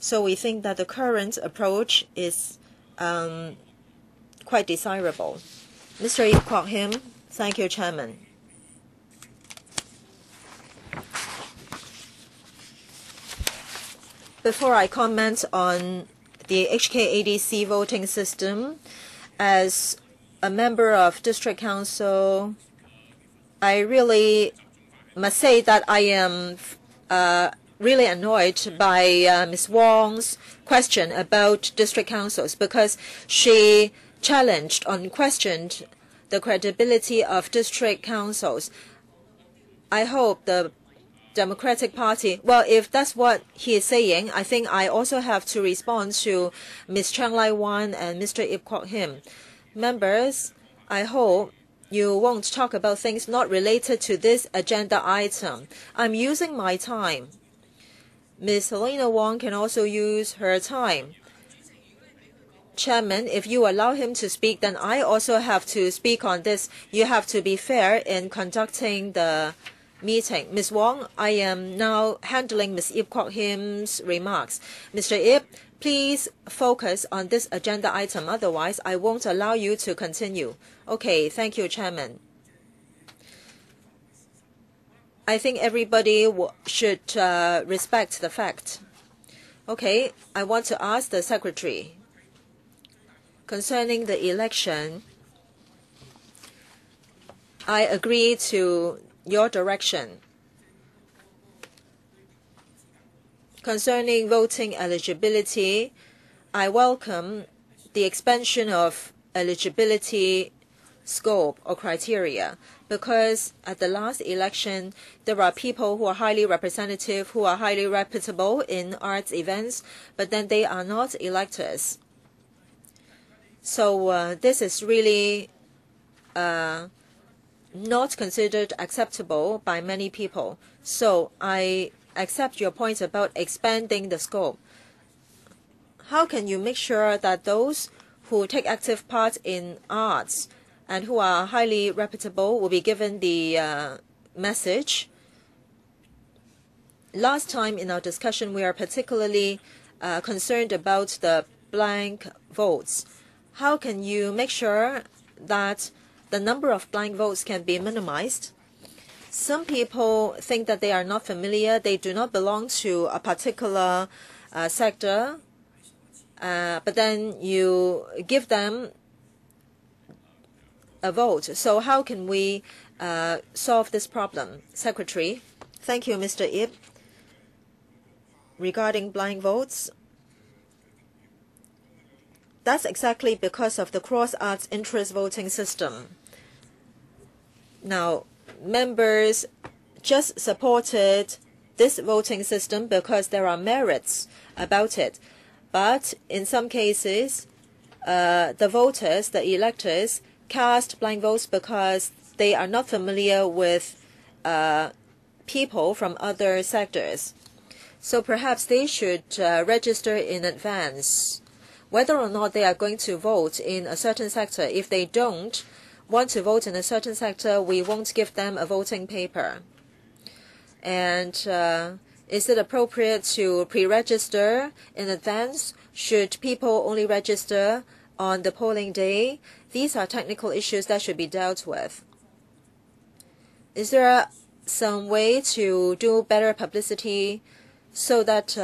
So we think that the current approach is quite desirable. Mr. Kwok-him, thank you, Chairman. Before I comment on the HKADC voting system, as a member of District Council, I really must say that I am really annoyed by Ms. Wong's question about district councils because she challenged and questioned the credibility of district councils. I hope the Democratic Party, well, if that's what he is saying, I think I also have to respond to Ms. Chang Lai-wan and Mr. Ip-kwok-him. Members, I hope you won't talk about things not related to this agenda item. I'm using my time. Ms. Helena Wong can also use her time. Chairman, if you allow him to speak, then I also have to speak on this. You have to be fair in conducting the meeting. Ms. Wong, I am now handling Ms. Ip-kwok-him's remarks. Mr. Ip, please focus on this agenda item. Otherwise, I won't allow you to continue. Okay, thank you, Chairman. I think everybody should respect the fact. Okay, I want to ask the Secretary. Concerning the election, I agree to your direction. Concerning voting eligibility, I welcome the expansion of eligibility scope or criteria because at the last election, there are people who are highly representative, who are highly reputable in arts events, but then they are not electors. So this is really not considered acceptable by many people. So I accept your point about expanding the scope. How can you make sure that those who take active part in arts and who are highly reputable will be given the message? Last time in our discussion, we are particularly concerned about the blank votes. How can you make sure that the number of blank votes can be minimized? Some people think that they are not familiar, they do not belong to a particular sector, but then you give them a vote. So how can we solve this problem? Secretary. Thank you, Mr. Ip. Regarding blind votes, that's exactly because of the cross-arts interest voting system. Now, members just supported this voting system because there are merits about it. But in some cases, the voters, the electors, cast blind votes because they are not familiar with people from other sectors. So perhaps they should register in advance whether or not they are going to vote in a certain sector. If they don't want to vote in a certain sector, we won't give them a voting paper. And is it appropriate to pre-register in advance? Should people only register on the polling day? These are technical issues that should be dealt with. Is there some way to do better publicity so that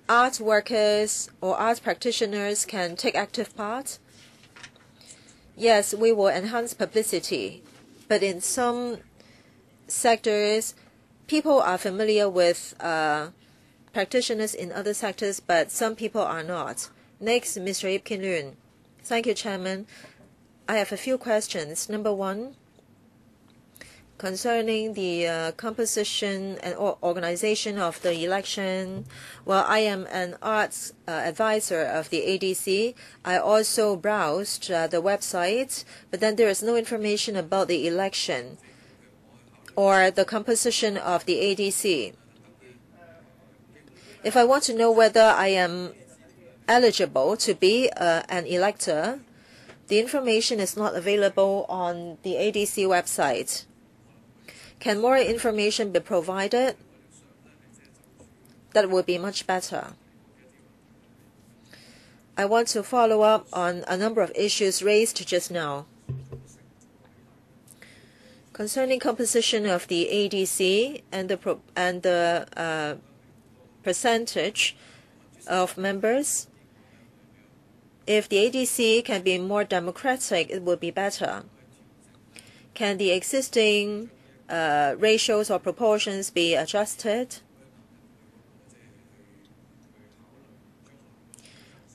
art workers or art practitioners can take active part? Yes, we will enhance publicity, but in some sectors, people are familiar with practitioners in other sectors, but some people are not. Next, Mr. Ip Kin-lun. Thank you, Chairman. I have a few questions. Number one, concerning the composition and organization of the election. Well, I am an arts advisor of the ADC. I also browsed the website, but then there is no information about the election or the composition of the ADC. If I want to know whether I am eligible to be an elector, the information is not available on the ADC website. Can more information be provided? That would be much better. I want to follow up on a number of issues raised just now. Concerning composition of the ADC and the percentage of members, if the ADC can be more democratic, it would be better. Can the existing ratios or proportions be adjusted?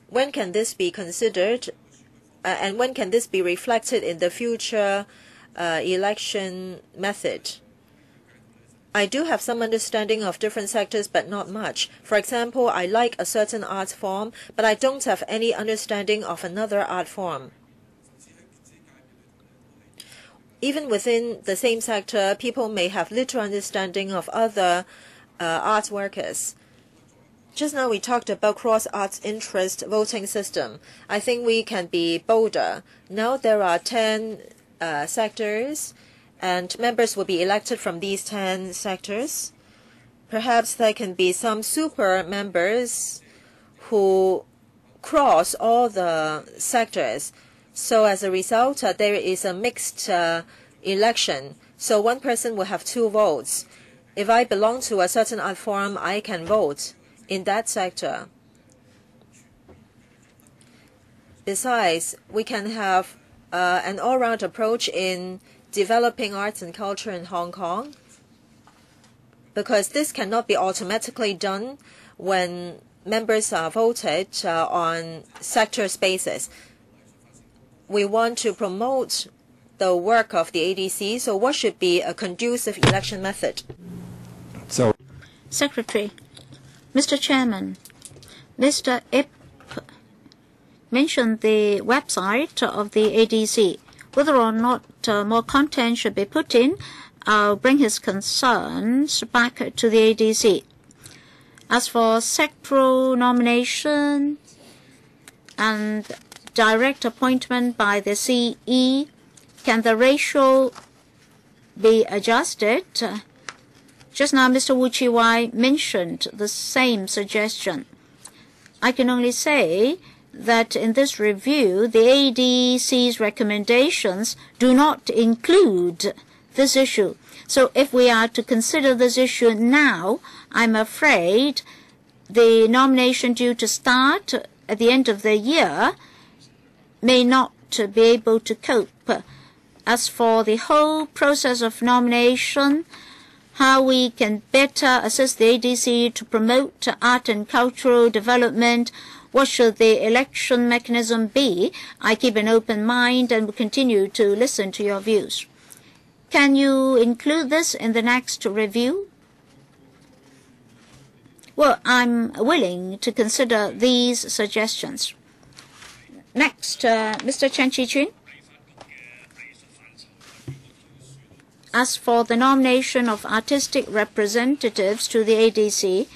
when can this be considered, and when can this be reflected in the future election method? I do have some understanding of different sectors, but not much. For example, I like a certain art form, but I don't have any understanding of another art form. Even within the same sector, people may have little understanding of other art workers. Just now we talked about cross-arts interest voting system. I think we can be bolder. Now there are 10 sectors, and members will be elected from these 10 sectors. Perhaps there can be some super members who cross all the sectors. So as a result, there is a mixed election. So one person will have 2 votes. If I belong to a certain art form, I can vote in that sector. Besides, we can have an all-round approach in developing arts and culture in Hong Kong, because this cannot be automatically done when members are voted on sector basis. We want to promote the work of the ADC, so what should be a conducive election method?
So,
Secretary, Mr. Chairman, Mr. Ip mentioned the website of the ADC. Whether or not more content should be put in, I'll bring his concerns back to the ADC. As for sectoral nomination and direct appointment by the CE, can the ratio be adjusted? Just now, Mr. Wu Chi-wai mentioned the same suggestion. I can only say that in this review, the ADC's recommendations do not include this issue. So if we are to consider this issue now, I'm afraid the nomination due to start at the end of the year may not be able to cope. As for the whole process of nomination, how we can better assist the ADC to promote art and cultural development, what should the election mechanism be, I keep an open mind and will continue to listen to your views. Can you include this in the next review? Well, I'm willing to consider these suggestions. Next, Mr. Chen Chi-chun. As for the nomination of artistic representatives to the ADC,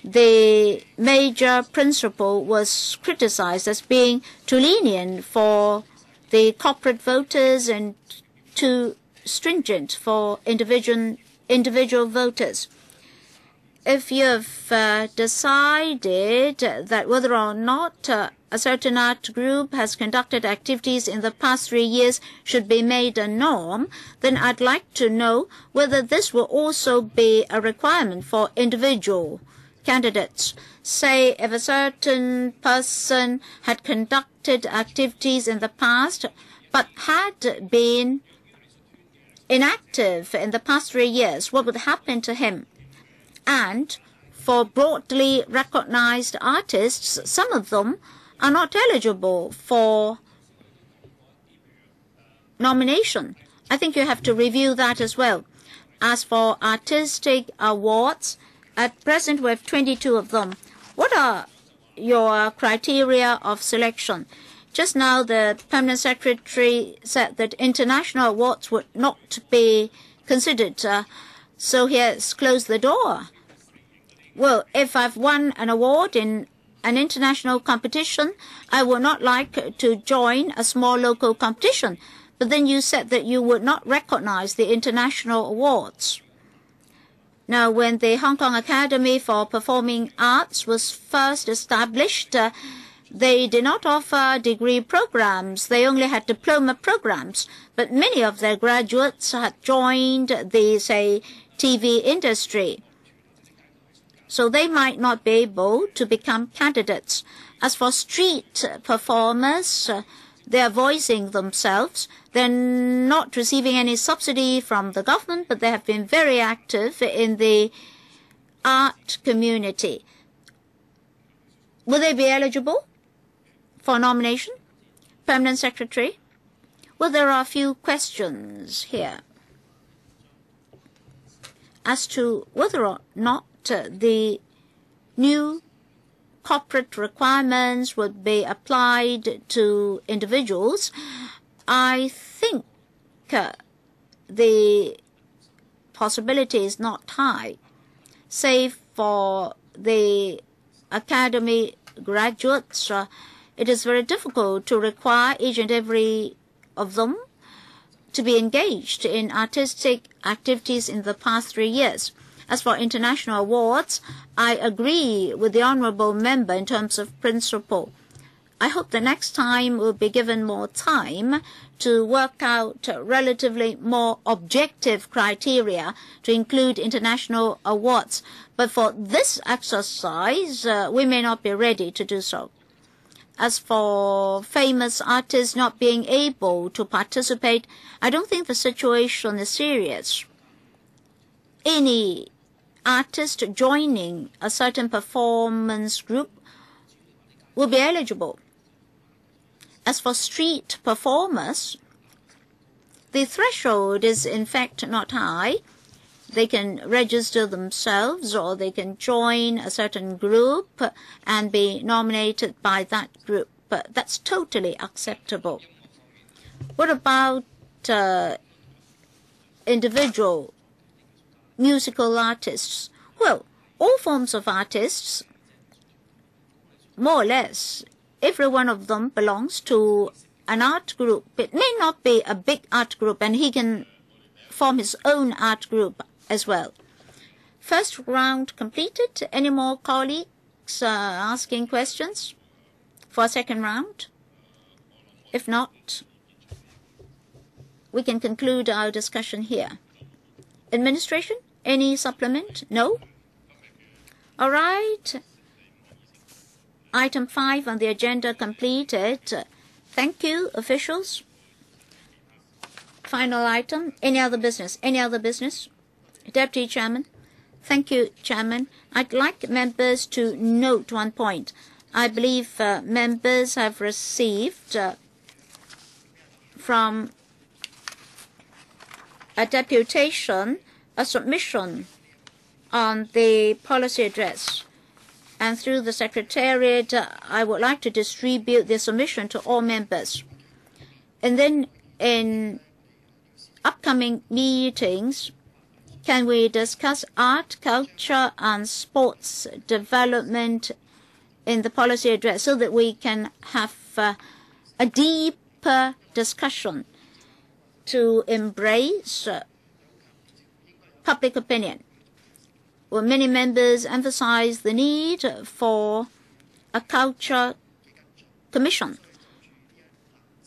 the major principle was criticized as being too lenient for the corporate voters and too stringent for individual voters. If you have decided that whether or not a certain art group has conducted activities in the past 3 years should be made a norm, then I'd like to know whether this will also be a requirement for individual candidates. Say, if a certain person had conducted activities in the past but had been inactive in the past 3 years, what would happen to him? And for broadly recognized artists, some of them are not eligible for nomination. I think you have to review that as well. As for artistic awards, at present we have 22 of them. What are your criteria of selection? Just now the Permanent Secretary said that international awards would not be considered, so he has closed the door. Well, if I've won an award in an international competition, I would not like to join a small local competition. But then you said that you would not recognize the international awards. Now, when the Hong Kong Academy for Performing Arts was first established, they did not offer degree programs. They only had diploma programs. But many of their graduates had joined the, say, TV industry. So they might not be able to become candidates. As for street performers, they are voicing themselves. They're not receiving any subsidy from the government, but they have been very active in the art community. Will they be eligible? for nomination, permanent secretary. Well, there are a few questions here as to whether or not the new corporate requirements would be applied to individuals. I think the possibility is not high, save for the academy graduates. It is very difficult to require each and every of them to be engaged in artistic activities in the past 3 years. As for international awards, I agree with the honourable member in terms of principle. I hope the next time we'll be given more time to work out relatively more objective criteria to include international awards. But for this exercise, we may not be ready to do so. As for famous artists not being able to participate, I don't think the situation is serious. Any artist joining a certain performance group will be eligible. As for street performers, the threshold is in fact not high. They can register themselves or they can join a certain group and be nominated by that group. But that's totally acceptable. What about individual musical artists? Well, all forms of artists, more or less, every one of them belongs to an art group. It may not be a big art group, and he can form his own art group as well. First round completed. Any more colleagues asking questions for a second round? If not, we can conclude our discussion here. Administration, any supplement? No? All right. Item 5 on the agenda completed. Thank you, officials. Final item. Any other business? Any other business? Deputy Chairman. Thank you, Chairman. I'd like members to note one point. I believe members have received from a deputation a submission on the policy address. And through the Secretariat, I would like to distribute the submission to all members. And then in upcoming meetings, can we discuss art, culture, and sports development in the policy address so that we can have a deeper discussion to embrace public opinion? Well, many members emphasize the need for a culture commission,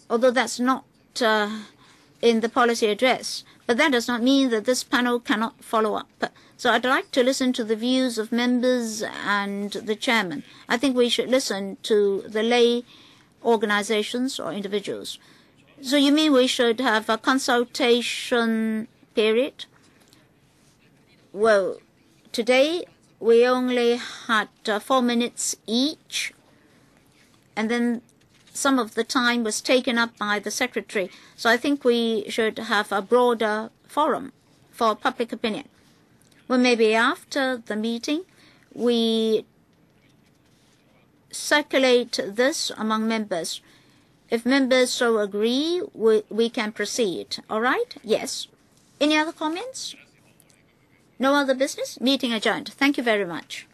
although that's not in the policy address. But that does not mean that this panel cannot follow up. So I'd like to listen to the views of members and the chairman. I think we should listen to the lay organizations or individuals. So you mean we should have a consultation period? Well, today we only had 4 minutes each, and then some of the time was taken up by the secretary. So I think we should have a broader forum for public opinion. Well, maybe after the meeting, we circulate this among members. If members so agree, we can proceed. All right? Yes. Any other comments? No other business? Meeting adjourned. Thank you very much.